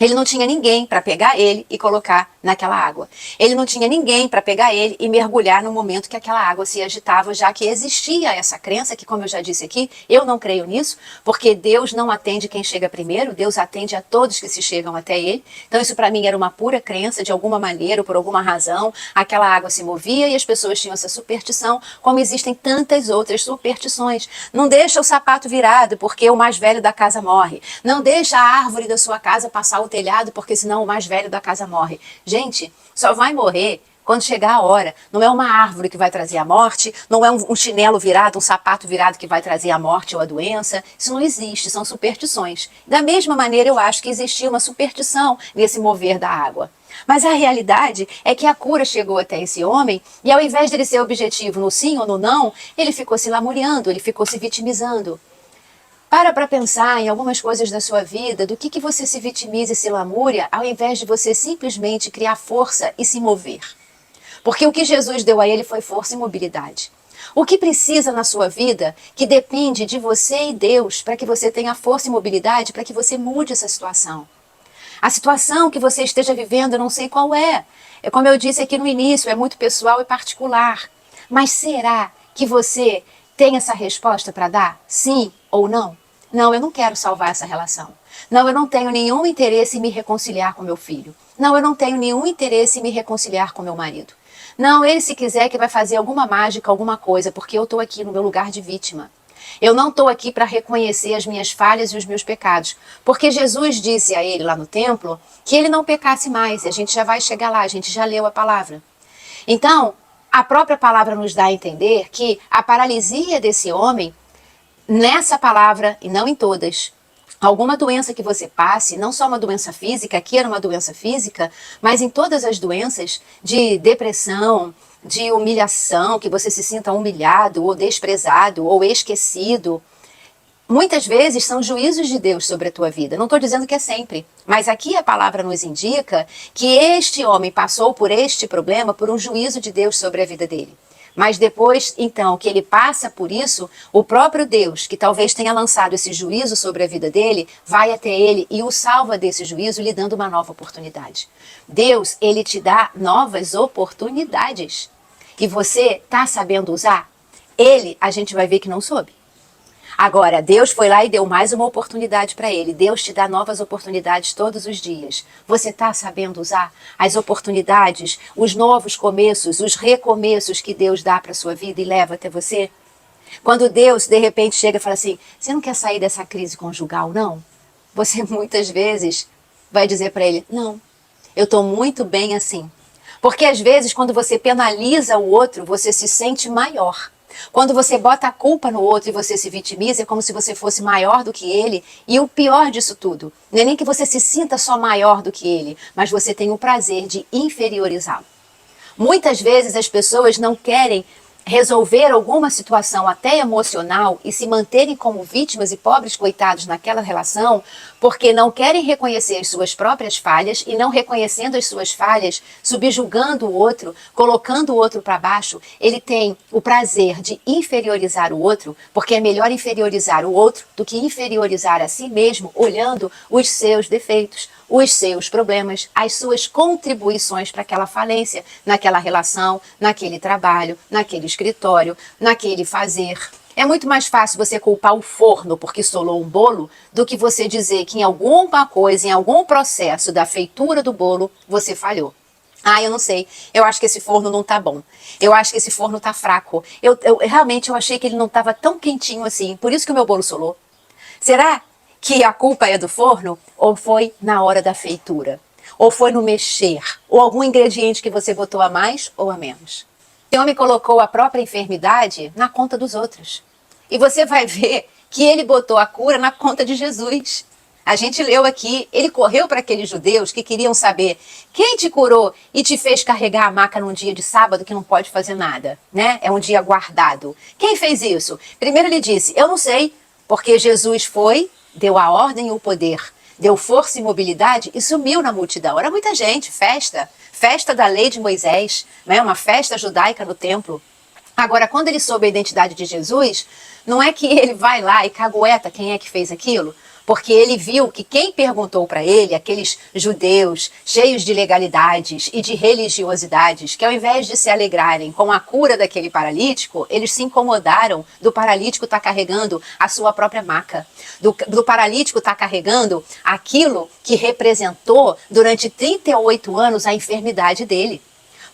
Ele não tinha ninguém para pegar ele e colocar naquela água. Ele não tinha ninguém para pegar ele e mergulhar no momento que aquela água se agitava, já que existia essa crença, que como eu já disse aqui, eu não creio nisso, porque Deus não atende quem chega primeiro, Deus atende a todos que se chegam até ele. Então isso para mim era uma pura crença, de alguma maneira, ou por alguma razão, aquela água se movia e as pessoas tinham essa superstição, como existem tantas outras superstições. Não deixa o sapato virado, porque o mais velho da casa morre. Não deixa a árvore da sua casa passar o telhado, porque senão o mais velho da casa morre. Gente, só vai morrer quando chegar a hora. Não é uma árvore que vai trazer a morte, não é um chinelo virado, um sapato virado que vai trazer a morte ou a doença. Isso não existe, são superstições. Da mesma maneira, eu acho que existia uma superstição nesse mover da água. Mas a realidade é que a cura chegou até esse homem e ao invés dele ser objetivo no sim ou no não, ele ficou se lamuriando, ele ficou se vitimizando. Para pensar em algumas coisas da sua vida, do que você se vitimiza e se lamúria, ao invés de você simplesmente criar força e se mover. Porque o que Jesus deu a ele foi força e mobilidade. O que precisa na sua vida, que depende de você e Deus, para que você tenha força e mobilidade, para que você mude essa situação. A situação que você esteja vivendo, eu não sei qual é. É como eu disse aqui no início, é muito pessoal e particular. Mas será que você tem essa resposta para dar? Sim ou não? Não, eu não quero salvar essa relação. Não, eu não tenho nenhum interesse em me reconciliar com meu filho. Não, eu não tenho nenhum interesse em me reconciliar com meu marido. Não, ele se quiser que vai fazer alguma mágica, alguma coisa, porque eu estou aqui no meu lugar de vítima. Eu não estou aqui para reconhecer as minhas falhas e os meus pecados. Porque Jesus disse a ele lá no templo que ele não pecasse mais. E a gente já vai chegar lá, a gente já leu a palavra. Então, a própria palavra nos dá a entender que a paralisia desse homem, nessa palavra e não em todas, alguma doença que você passe, não só uma doença física, aqui era uma doença física, mas em todas as doenças de depressão, de humilhação, que você se sinta humilhado ou desprezado ou esquecido, muitas vezes são juízos de Deus sobre a tua vida. Não estou dizendo que é sempre, mas aqui a palavra nos indica que este homem passou por este problema, por um juízo de Deus sobre a vida dele. Mas depois, então, que ele passa por isso, o próprio Deus, que talvez tenha lançado esse juízo sobre a vida dele, vai até ele e o salva desse juízo, lhe dando uma nova oportunidade. Deus, ele te dá novas oportunidades. E você está sabendo usar? Ele, a gente vai ver que não soube. Agora, Deus foi lá e deu mais uma oportunidade para ele. Deus te dá novas oportunidades todos os dias. Você está sabendo usar as oportunidades, os novos começos, os recomeços que Deus dá para a sua vida e leva até você? Quando Deus, de repente, chega e fala assim, você não quer sair dessa crise conjugal, não? Você muitas vezes vai dizer para ele, não, eu estou muito bem assim. Porque às vezes, quando você penaliza o outro, você se sente maior. Quando você bota a culpa no outro e você se vitimiza, é como se você fosse maior do que ele. E o pior disso tudo, não é nem que você se sinta só maior do que ele, mas você tem o prazer de inferiorizá-lo. Muitas vezes as pessoas não querem resolver alguma situação até emocional e se manterem como vítimas e pobres coitados naquela relação porque não querem reconhecer as suas próprias falhas e não reconhecendo as suas falhas, subjugando o outro, colocando o outro para baixo, ele tem o prazer de inferiorizar o outro, porque é melhor inferiorizar o outro do que inferiorizar a si mesmo, olhando os seus defeitos, os seus problemas, as suas contribuições para aquela falência, naquela relação, naquele trabalho, naquele escritório, naquele fazer. É muito mais fácil você culpar o forno porque solou um bolo do que você dizer que em alguma coisa, em algum processo da feitura do bolo, você falhou. Ah, eu não sei. Eu acho que esse forno não tá bom. Eu acho que esse forno tá fraco. Realmente eu achei que ele não estava tão quentinho assim. Por isso que o meu bolo solou. Será que a culpa é do forno? Ou foi na hora da feitura? Ou foi no mexer? Ou algum ingrediente que você botou a mais ou a menos? O homem colocou a própria enfermidade na conta dos outros. E você vai ver que ele botou a cura na conta de Jesus. A gente leu aqui, ele correu para aqueles judeus que queriam saber quem te curou e te fez carregar a maca num dia de sábado que não pode fazer nada, né? É um dia guardado. Quem fez isso? Primeiro ele disse, eu não sei, porque Jesus foi, deu a ordem e o poder, deu força e mobilidade e sumiu na multidão. Era muita gente, festa da lei de Moisés, né? Uma festa judaica no templo. Agora, quando ele soube a identidade de Jesus, não é que ele vai lá e cagueta quem é que fez aquilo, Porque ele viu que quem perguntou para ele, aqueles judeus cheios de legalidades e de religiosidades, que ao invés de se alegrarem com a cura daquele paralítico, eles se incomodaram do paralítico estar carregando a sua própria maca, do paralítico estar carregando aquilo que representou durante 38 anos a enfermidade dele.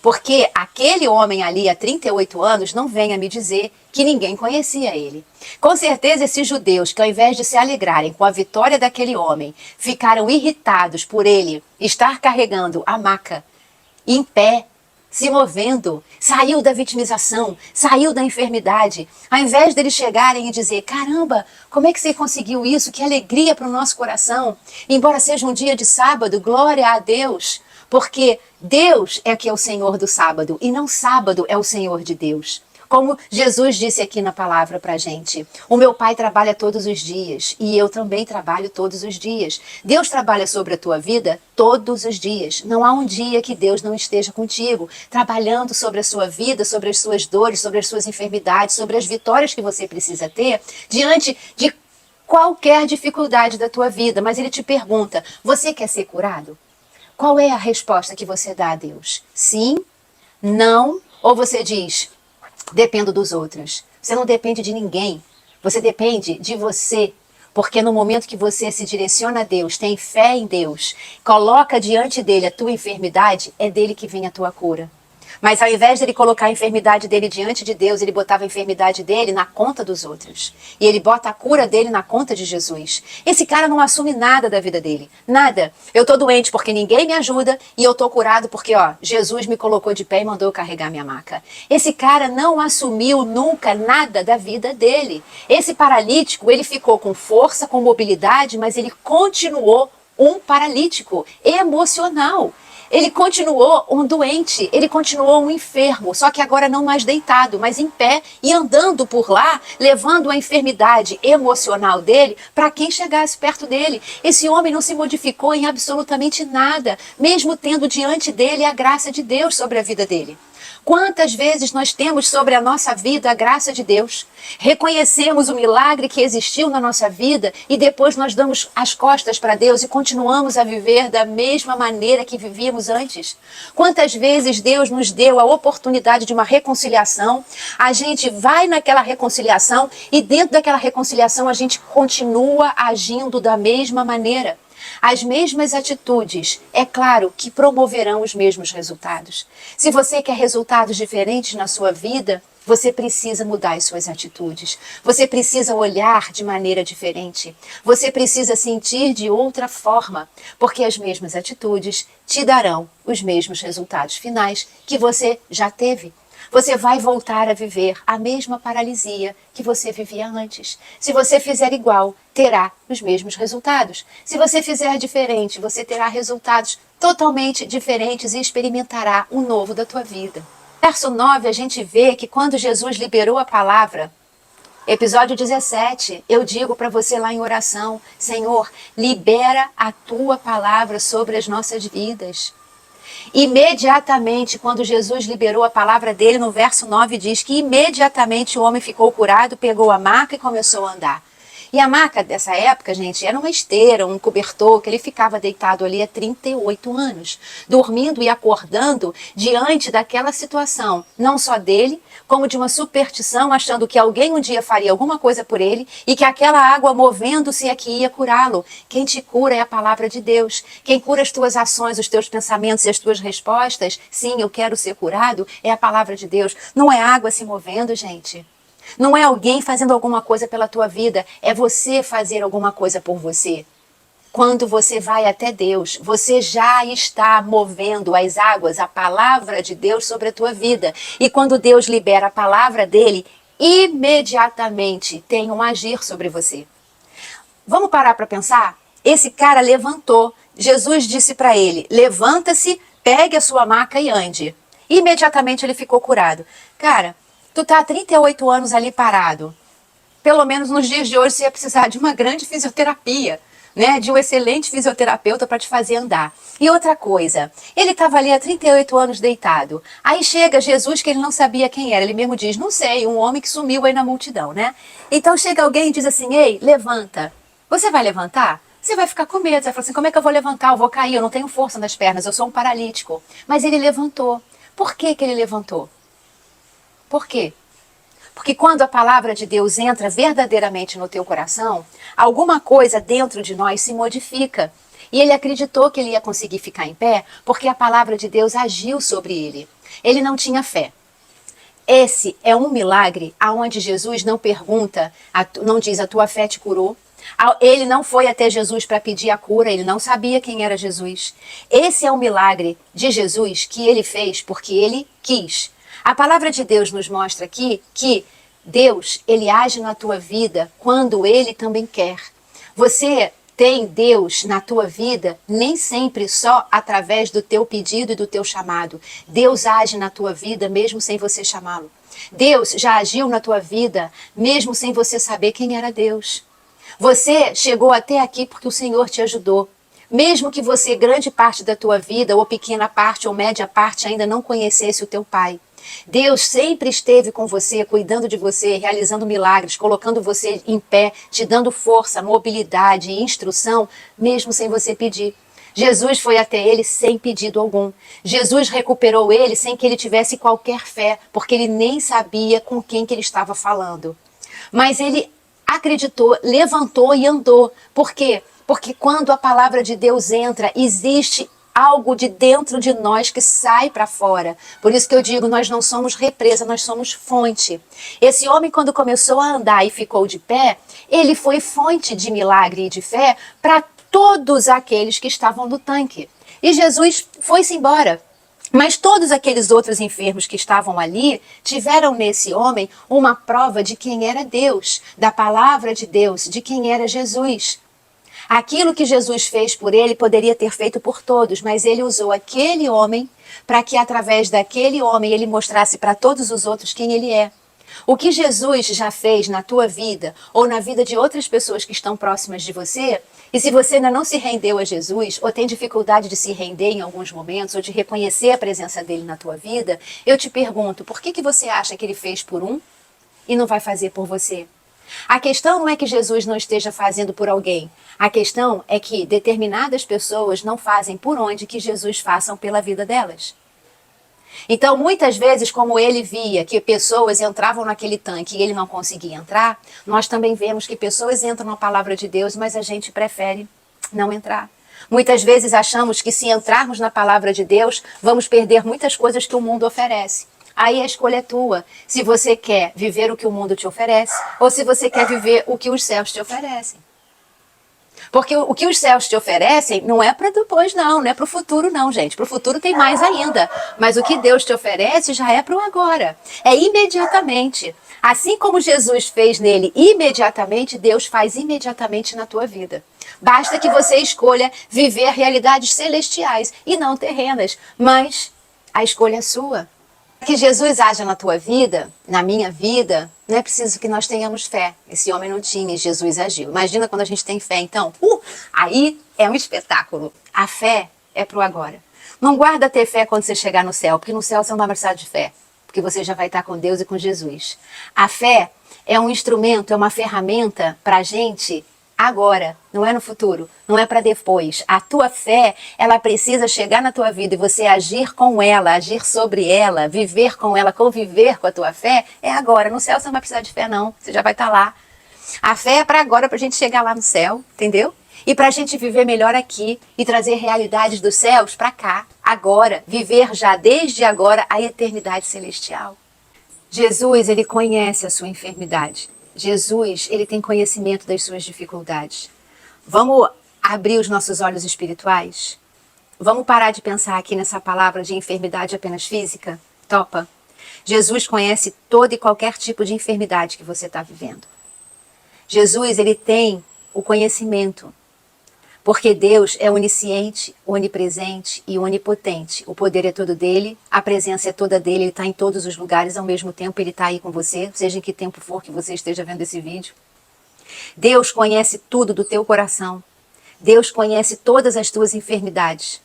Porque aquele homem ali há 38 anos não venha me dizer que ninguém conhecia ele. Com certeza esses judeus que ao invés de se alegrarem com a vitória daquele homem, ficaram irritados por ele estar carregando a maca em pé, se movendo, saiu da vitimização, saiu da enfermidade. Ao invés deles chegarem e dizer, caramba, como é que você conseguiu isso? Que alegria para o nosso coração. Embora seja um dia de sábado, glória a Deus. Porque Deus é que é o Senhor do sábado e não sábado é o Senhor de Deus. Como Jesus disse aqui na palavra pra gente, o meu Pai trabalha todos os dias e eu também trabalho todos os dias. Deus trabalha sobre a tua vida todos os dias. Não há um dia que Deus não esteja contigo, trabalhando sobre a sua vida, sobre as suas dores, sobre as suas enfermidades, sobre as vitórias que você precisa ter diante de qualquer dificuldade da tua vida. Mas Ele te pergunta, você quer ser curado? Qual é a resposta que você dá a Deus? Sim? Não? Ou você diz, dependo dos outros. Você não depende de ninguém. Você depende de você. Porque no momento que você se direciona a Deus, tem fé em Deus, coloca diante dele a tua enfermidade, é dele que vem a tua cura. Mas ao invés de ele colocar a enfermidade dele diante de Deus, ele botava a enfermidade dele na conta dos outros. E ele bota a cura dele na conta de Jesus. Esse cara não assume nada da vida dele. Nada. Eu tô doente porque ninguém me ajuda e eu tô curado porque, Jesus me colocou de pé e mandou eu carregar minha maca. Esse cara não assumiu nunca nada da vida dele. Esse paralítico, ele ficou com força, com mobilidade, mas ele continuou um paralítico emocional. Ele continuou um doente, ele continuou um enfermo, só que agora não mais deitado, mas em pé e andando por lá, levando a enfermidade emocional dele para quem chegasse perto dele. Esse homem não se modificou em absolutamente nada, mesmo tendo diante dele a graça de Deus sobre a vida dele. Quantas vezes nós temos sobre a nossa vida a graça de Deus? Reconhecemos o milagre que existiu na nossa vida e depois nós damos as costas para Deus e continuamos a viver da mesma maneira que vivíamos antes? Quantas vezes Deus nos deu a oportunidade de uma reconciliação, a gente vai naquela reconciliação e dentro daquela reconciliação a gente continua agindo da mesma maneira? As mesmas atitudes, é claro, que promoverão os mesmos resultados. Se você quer resultados diferentes na sua vida, você precisa mudar as suas atitudes. Você precisa olhar de maneira diferente. Você precisa sentir de outra forma, porque as mesmas atitudes te darão os mesmos resultados finais que você já teve. Você vai voltar a viver a mesma paralisia que você vivia antes. Se você fizer igual, terá os mesmos resultados. Se você fizer diferente, você terá resultados totalmente diferentes e experimentará o novo da tua vida. Verso 9, a gente vê que quando Jesus liberou a palavra, episódio 17, eu digo para você lá em oração, Senhor, libera a tua palavra sobre as nossas vidas. Imediatamente, quando Jesus liberou a palavra dele, no verso 9 diz que imediatamente o homem ficou curado, pegou a maca e começou a andar. E a maca dessa época, gente, era uma esteira, um cobertor, que ele ficava deitado ali há 38 anos, dormindo e acordando diante daquela situação, não só dele, como de uma superstição, achando que alguém um dia faria alguma coisa por ele e que aquela água movendo-se é que ia curá-lo. Quem te cura é a palavra de Deus. Quem cura as tuas ações, os teus pensamentos e as tuas respostas, sim, eu quero ser curado, é a palavra de Deus. Não é água se movendo, gente. Não é alguém fazendo alguma coisa pela tua vida, é você fazer alguma coisa por você. Quando você vai até Deus, você já está movendo as águas, a palavra de Deus sobre a tua vida. E quando Deus libera a palavra dele, imediatamente tem um agir sobre você. Vamos parar para pensar? Esse cara levantou. Jesus disse para ele, levanta-se, pegue a sua maca e ande. Imediatamente ele ficou curado. Cara, tu tá há 38 anos ali parado. Pelo menos nos dias de hoje você ia precisar de uma grande fisioterapia, né? De um excelente fisioterapeuta para te fazer andar. E outra coisa, ele estava ali há 38 anos deitado. Aí chega Jesus, que ele não sabia quem era. Ele mesmo diz, não sei, um homem que sumiu aí na multidão, né? Então chega alguém e diz assim, ei, levanta. Você vai levantar? Você vai ficar com medo, você vai falar assim, como é que eu vou levantar? Eu vou cair, eu não tenho força nas pernas, eu sou um paralítico. Mas ele levantou. Por que que ele levantou? Por quê? Porque quando a palavra de Deus entra verdadeiramente no teu coração, alguma coisa dentro de nós se modifica. E ele acreditou que ele ia conseguir ficar em pé porque a palavra de Deus agiu sobre ele. Ele não tinha fé. Esse é um milagre aonde Jesus não pergunta, não diz a tua fé te curou. Ele não foi até Jesus para pedir a cura, ele não sabia quem era Jesus. Esse é o milagre de Jesus que ele fez porque ele quis. A palavra de Deus nos mostra aqui que Deus, ele age na tua vida quando ele também quer. Você tem Deus na tua vida nem sempre só através do teu pedido e do teu chamado. Deus age na tua vida mesmo sem você chamá-lo. Deus já agiu na tua vida mesmo sem você saber quem era Deus. Você chegou até aqui porque o Senhor te ajudou. Mesmo que você, grande parte da tua vida, ou pequena parte, ou média parte, ainda não conhecesse o teu Pai. Deus sempre esteve com você, cuidando de você, realizando milagres, colocando você em pé, te dando força, mobilidade e instrução, mesmo sem você pedir. Jesus foi até ele sem pedido algum. Jesus recuperou ele sem que ele tivesse qualquer fé, porque ele nem sabia com quem que ele estava falando. Mas ele acreditou, levantou e andou. Por quê? Porque quando a palavra de Deus entra, existe algo de dentro de nós que sai para fora. Por isso que eu digo, nós não somos represa, nós somos fonte. Esse homem, quando começou a andar e ficou de pé, ele foi fonte de milagre e de fé para todos aqueles que estavam no tanque. E Jesus foi-se embora. Mas todos aqueles outros enfermos que estavam ali tiveram nesse homem uma prova de quem era Deus, da palavra de Deus, de quem era Jesus. Aquilo que Jesus fez por ele poderia ter feito por todos, mas ele usou aquele homem para que através daquele homem ele mostrasse para todos os outros quem ele é. O que Jesus já fez na tua vida ou na vida de outras pessoas que estão próximas de você, e se você ainda não se rendeu a Jesus ou tem dificuldade de se render em alguns momentos ou de reconhecer a presença dele na tua vida, eu te pergunto, por que você acha que ele fez por um e não vai fazer por você? A questão não é que Jesus não esteja fazendo por alguém. A questão é que determinadas pessoas não fazem por onde que Jesus faça pela vida delas. Então, muitas vezes, como ele via que pessoas entravam naquele tanque e ele não conseguia entrar, nós também vemos que pessoas entram na palavra de Deus, mas a gente prefere não entrar. Muitas vezes achamos que se entrarmos na palavra de Deus, vamos perder muitas coisas que o mundo oferece. Aí a escolha é tua, se você quer viver o que o mundo te oferece ou se você quer viver o que os céus te oferecem. Porque o que os céus te oferecem não é para depois não é para o futuro não, gente. Para o futuro tem mais ainda. Mas o que Deus te oferece já é para o agora. É imediatamente. Assim como Jesus fez nele imediatamente, Deus faz imediatamente na tua vida. Basta que você escolha viver realidades celestiais e não terrenas. Mas a escolha é sua. Que Jesus haja na tua vida, na minha vida, não é preciso que nós tenhamos fé. Esse homem não tinha e Jesus agiu. Imagina quando a gente tem fé, então. Aí é um espetáculo. A fé é pro agora. Não guarda ter fé quando você chegar no céu, porque no céu você não vai precisar de fé. Porque você já vai estar com Deus e com Jesus. A fé é um instrumento, é uma ferramenta para a gente agora, não é no futuro, não é para depois. A tua fé, ela precisa chegar na tua vida e você agir com ela, agir sobre ela, viver com ela, conviver com a tua fé, é agora. No céu você não vai precisar de fé não, você já vai estar lá. A fé é para agora, para a gente chegar lá no céu, entendeu? E para a gente viver melhor aqui e trazer realidades dos céus para cá, agora, viver já desde agora a eternidade celestial. Jesus, ele conhece a sua enfermidade. Jesus, ele tem conhecimento das suas dificuldades. Vamos abrir os nossos olhos espirituais? Vamos parar de pensar aqui nessa palavra de enfermidade apenas física? Topa? Jesus conhece todo e qualquer tipo de enfermidade que você está vivendo. Jesus, ele tem o conhecimento. Porque Deus é onisciente, onipresente e onipotente. O poder é todo dele, a presença é toda dele, ele está em todos os lugares, ao mesmo tempo ele está aí com você, seja em que tempo for que você esteja vendo esse vídeo. Deus conhece tudo do teu coração. Deus conhece todas as tuas enfermidades.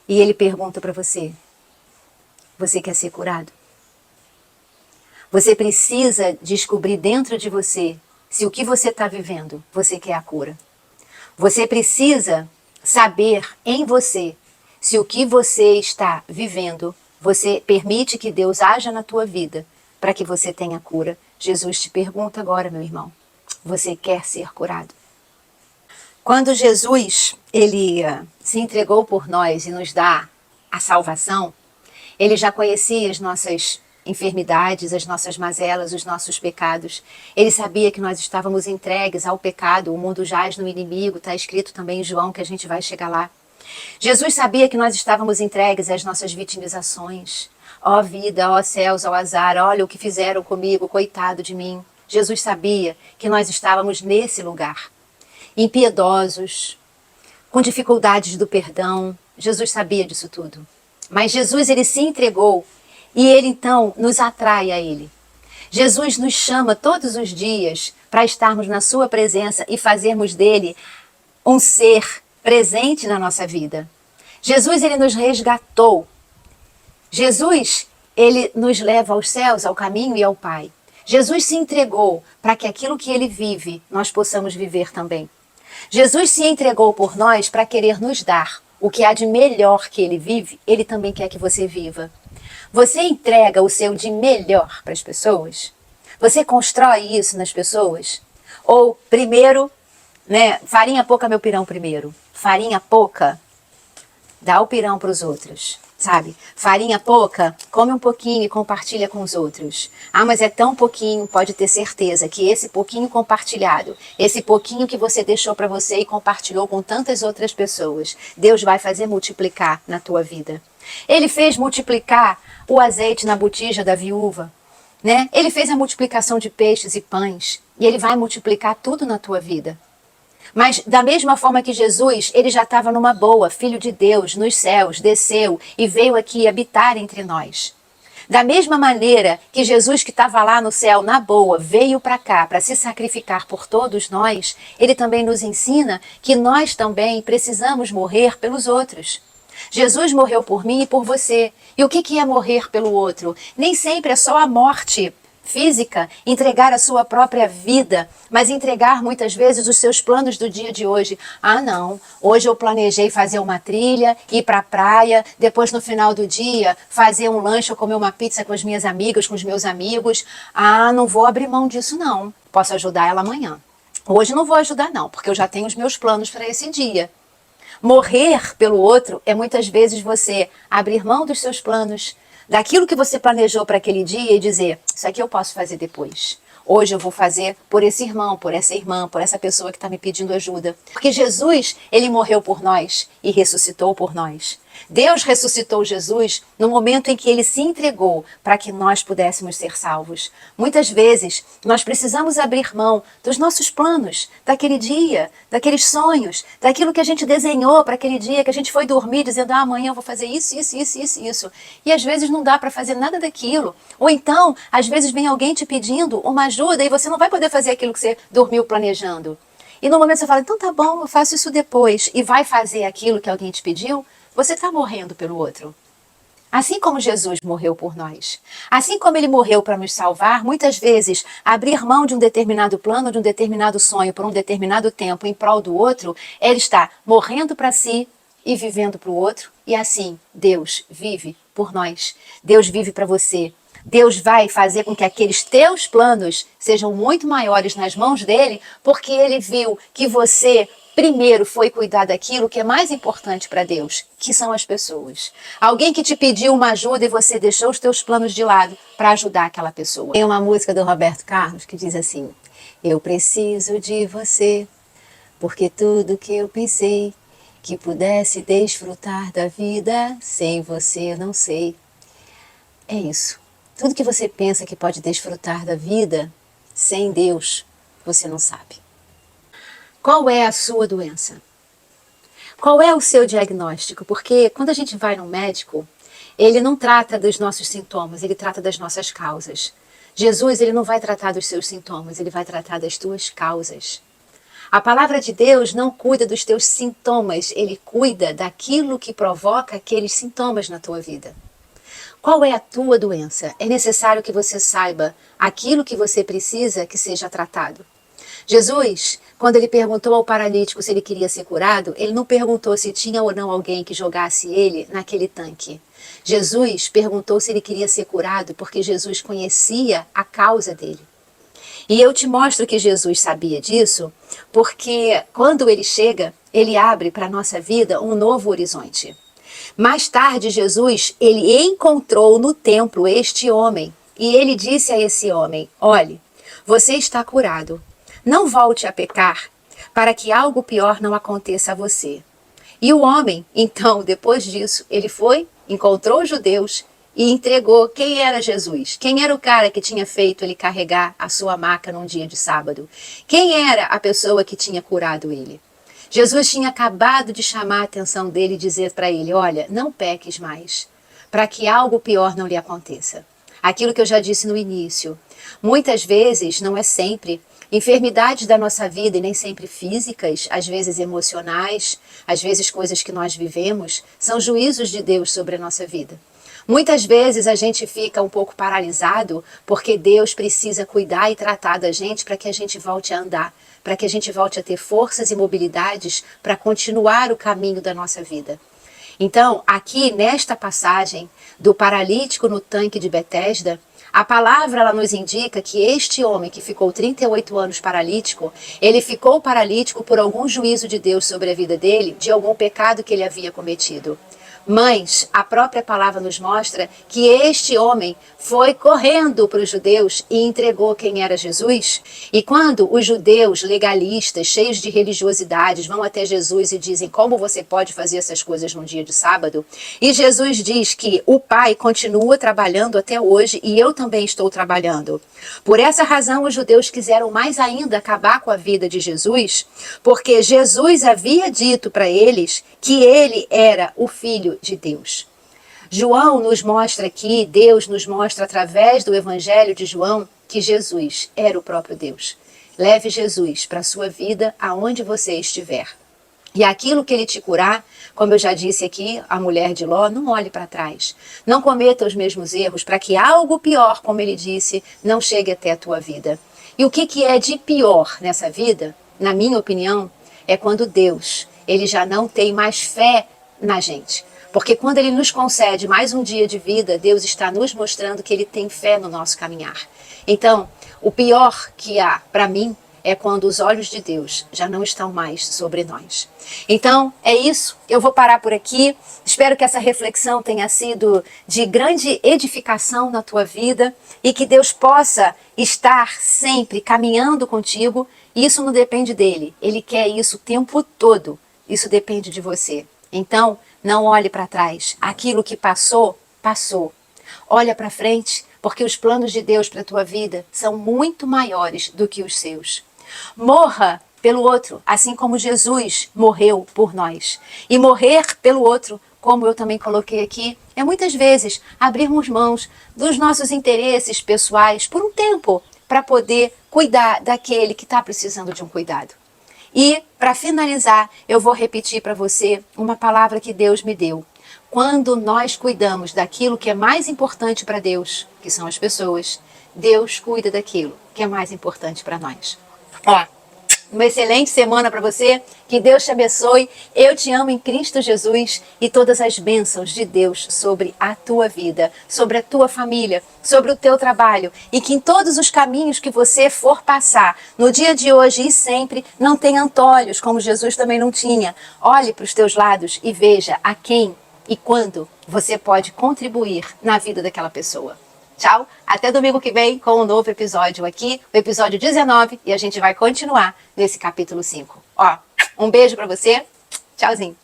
E ele pergunta para você, você quer ser curado? Você precisa descobrir dentro de você se o que você está vivendo, você quer a cura. Você precisa saber em você se o que você está vivendo, você permite que Deus haja na tua vida para que você tenha cura. Jesus te pergunta agora, meu irmão, você quer ser curado? Quando Jesus ele se entregou por nós e nos dá a salvação, ele já conhecia as nossas enfermidades, as nossas mazelas, os nossos pecados. Ele sabia que nós estávamos entregues ao pecado, o mundo jaz no inimigo, está escrito também em João que a gente vai chegar lá. Jesus sabia que nós estávamos entregues às nossas vitimizações. Ó vida, ó céus, ó azar, olha o que fizeram comigo, coitado de mim. Jesus sabia que nós estávamos nesse lugar, impiedosos, com dificuldades do perdão. Jesus sabia disso tudo. Mas Jesus, ele se entregou e ele então nos atrai a ele. Jesus nos chama todos os dias para estarmos na sua presença e fazermos dele um ser presente na nossa vida. Jesus, ele nos resgatou. Jesus, ele nos leva aos céus, ao caminho e ao Pai. Jesus se entregou para que aquilo que ele vive, nós possamos viver também. Jesus se entregou por nós para querer nos dar o que há de melhor que ele vive, ele também quer que você viva. Você entrega o seu de melhor para as pessoas? Você constrói isso nas pessoas? Ou primeiro, farinha pouca, meu pirão primeiro. Farinha pouca, dá o pirão para os outros, sabe? Farinha pouca, come um pouquinho e compartilha com os outros. Ah, mas é tão pouquinho, pode ter certeza que esse pouquinho compartilhado, esse pouquinho que você deixou para você e compartilhou com tantas outras pessoas, Deus vai fazer multiplicar na tua vida. Ele fez multiplicar o azeite na botija da viúva, né? Ele fez a multiplicação de peixes e pães e ele vai multiplicar tudo na tua vida. Mas da mesma forma que Jesus, ele já estava numa boa, filho de Deus, nos céus, desceu e veio aqui habitar entre nós. Da mesma maneira que Jesus, que estava lá no céu, na boa, veio para cá para se sacrificar por todos nós, ele também nos ensina que nós também precisamos morrer pelos outros. Jesus morreu por mim e por você. E o que é morrer pelo outro? Nem sempre é só a morte física, entregar a sua própria vida, mas entregar muitas vezes os seus planos do dia de hoje. Ah, não, hoje eu planejei fazer uma trilha, ir para a praia, depois no final do dia fazer um lanche ou comer uma pizza com as minhas amigas, com os meus amigos. Ah, não vou abrir mão disso não, posso ajudar ela amanhã. Hoje não vou ajudar não, porque eu já tenho os meus planos para esse dia. Morrer pelo outro é muitas vezes você abrir mão dos seus planos, daquilo que você planejou para aquele dia e dizer, isso aqui eu posso fazer depois. Hoje eu vou fazer por esse irmão, por essa irmã, por essa pessoa que está me pedindo ajuda. Porque Jesus, ele morreu por nós e ressuscitou por nós. Deus ressuscitou Jesus no momento em que ele se entregou para que nós pudéssemos ser salvos. Muitas vezes nós precisamos abrir mão dos nossos planos, daquele dia, daqueles sonhos, daquilo que a gente desenhou para aquele dia, que a gente foi dormir dizendo, amanhã eu vou fazer isso, isso, isso, isso, isso. E às vezes não dá para fazer nada daquilo. Ou então, às vezes vem alguém te pedindo uma ajuda e você não vai poder fazer aquilo que você dormiu planejando. E no momento você fala, então tá bom, eu faço isso depois. E vai fazer aquilo que alguém te pediu, você está morrendo pelo outro. Assim como Jesus morreu por nós. Assim como ele morreu para nos salvar, muitas vezes abrir mão de um determinado plano, de um determinado sonho, por um determinado tempo em prol do outro, ele está morrendo para si e vivendo para o outro. E assim, Deus vive por nós. Deus vive para você. Deus vai fazer com que aqueles teus planos sejam muito maiores nas mãos dele, porque ele viu que você primeiro foi cuidar daquilo que é mais importante para Deus, que são as pessoas. Alguém que te pediu uma ajuda e você deixou os teus planos de lado para ajudar aquela pessoa. Tem uma música do Roberto Carlos que diz assim, eu preciso de você, porque tudo que eu pensei que pudesse desfrutar da vida, sem você eu não sei. É isso. Tudo que você pensa que pode desfrutar da vida, sem Deus, você não sabe. Qual é a sua doença? Qual é o seu diagnóstico? Porque quando a gente vai no médico, ele não trata dos nossos sintomas, ele trata das nossas causas. Jesus, ele não vai tratar dos seus sintomas, ele vai tratar das tuas causas. A palavra de Deus não cuida dos teus sintomas, ele cuida daquilo que provoca aqueles sintomas na tua vida. Qual é a tua doença? É necessário que você saiba aquilo que você precisa que seja tratado. Jesus, quando ele perguntou ao paralítico se ele queria ser curado, ele não perguntou se tinha ou não alguém que jogasse ele naquele tanque. Jesus perguntou se ele queria ser curado porque Jesus conhecia a causa dele. E eu te mostro que Jesus sabia disso, porque quando ele chega, ele abre para a nossa vida um novo horizonte. Mais tarde, Jesus, ele encontrou no templo este homem, e ele disse a esse homem: olhe, você está curado, não volte a pecar, para que algo pior não aconteça a você. E o homem, então, depois disso, ele foi, encontrou os judeus, e entregou quem era Jesus. Quem era o cara que tinha feito ele carregar a sua maca num dia de sábado? Quem era a pessoa que tinha curado ele? Jesus tinha acabado de chamar a atenção dele e dizer para ele: olha, não peques mais, para que algo pior não lhe aconteça. Aquilo que eu já disse no início. Muitas vezes, não é sempre, enfermidades da nossa vida, e nem sempre físicas, às vezes emocionais, às vezes coisas que nós vivemos, são juízos de Deus sobre a nossa vida. Muitas vezes a gente fica um pouco paralisado porque Deus precisa cuidar e tratar da gente para que a gente volte a andar, para que a gente volte a ter forças e mobilidades para continuar o caminho da nossa vida. Então, aqui nesta passagem do paralítico no tanque de Betesda, a palavra ela nos indica que este homem que ficou 38 anos paralítico, ele ficou paralítico por algum juízo de Deus sobre a vida dele, de algum pecado que ele havia cometido. Mas a própria palavra nos mostra que este homem foi correndo para os judeus e entregou quem era Jesus. E quando os judeus legalistas, cheios de religiosidades, vão até Jesus e dizem: como você pode fazer essas coisas num dia de sábado? E Jesus diz que o Pai continua trabalhando até hoje e eu também estou trabalhando. Por essa razão, os judeus quiseram mais ainda acabar com a vida de Jesus, porque Jesus havia dito para eles que ele era o Filho de Deus. João nos mostra aqui, Deus nos mostra através do Evangelho de João, que Jesus era o próprio Deus. Leve Jesus para a sua vida aonde você estiver. E aquilo que ele te curar, como eu já disse aqui, a mulher de Ló, não olhe para trás. Não cometa os mesmos erros para que algo pior, como ele disse, não chegue até a tua vida. E o que é de pior nessa vida, na minha opinião, é quando Deus, ele já não tem mais fé na gente. Porque quando ele nos concede mais um dia de vida, Deus está nos mostrando que ele tem fé no nosso caminhar. Então, o pior que há para mim é quando os olhos de Deus já não estão mais sobre nós. Então, é isso. Eu vou parar por aqui. Espero que essa reflexão tenha sido de grande edificação na tua vida e que Deus possa estar sempre caminhando contigo. Isso não depende dele. Ele quer isso o tempo todo. Isso depende de você. Então, não olhe para trás. Aquilo que passou, passou. Olha para frente, porque os planos de Deus para a tua vida são muito maiores do que os seus. Morra pelo outro, assim como Jesus morreu por nós. E morrer pelo outro, como eu também coloquei aqui, é muitas vezes abrirmos mãos dos nossos interesses pessoais por um tempo para poder cuidar daquele que está precisando de um cuidado. E, para finalizar, eu vou repetir para você uma palavra que Deus me deu. Quando nós cuidamos daquilo que é mais importante para Deus, que são as pessoas, Deus cuida daquilo que é mais importante para nós. Ó, uma excelente semana para você, que Deus te abençoe, eu te amo em Cristo Jesus e todas as bênçãos de Deus sobre a tua vida, sobre a tua família, sobre o teu trabalho e que em todos os caminhos que você for passar, no dia de hoje e sempre, não tenha antolhos, como Jesus também não tinha. Olhe para os teus lados e veja a quem e quando você pode contribuir na vida daquela pessoa. Tchau, até domingo que vem com um novo episódio aqui, o episódio 19, e a gente vai continuar nesse capítulo 5. Ó, um beijo pra você, tchauzinho.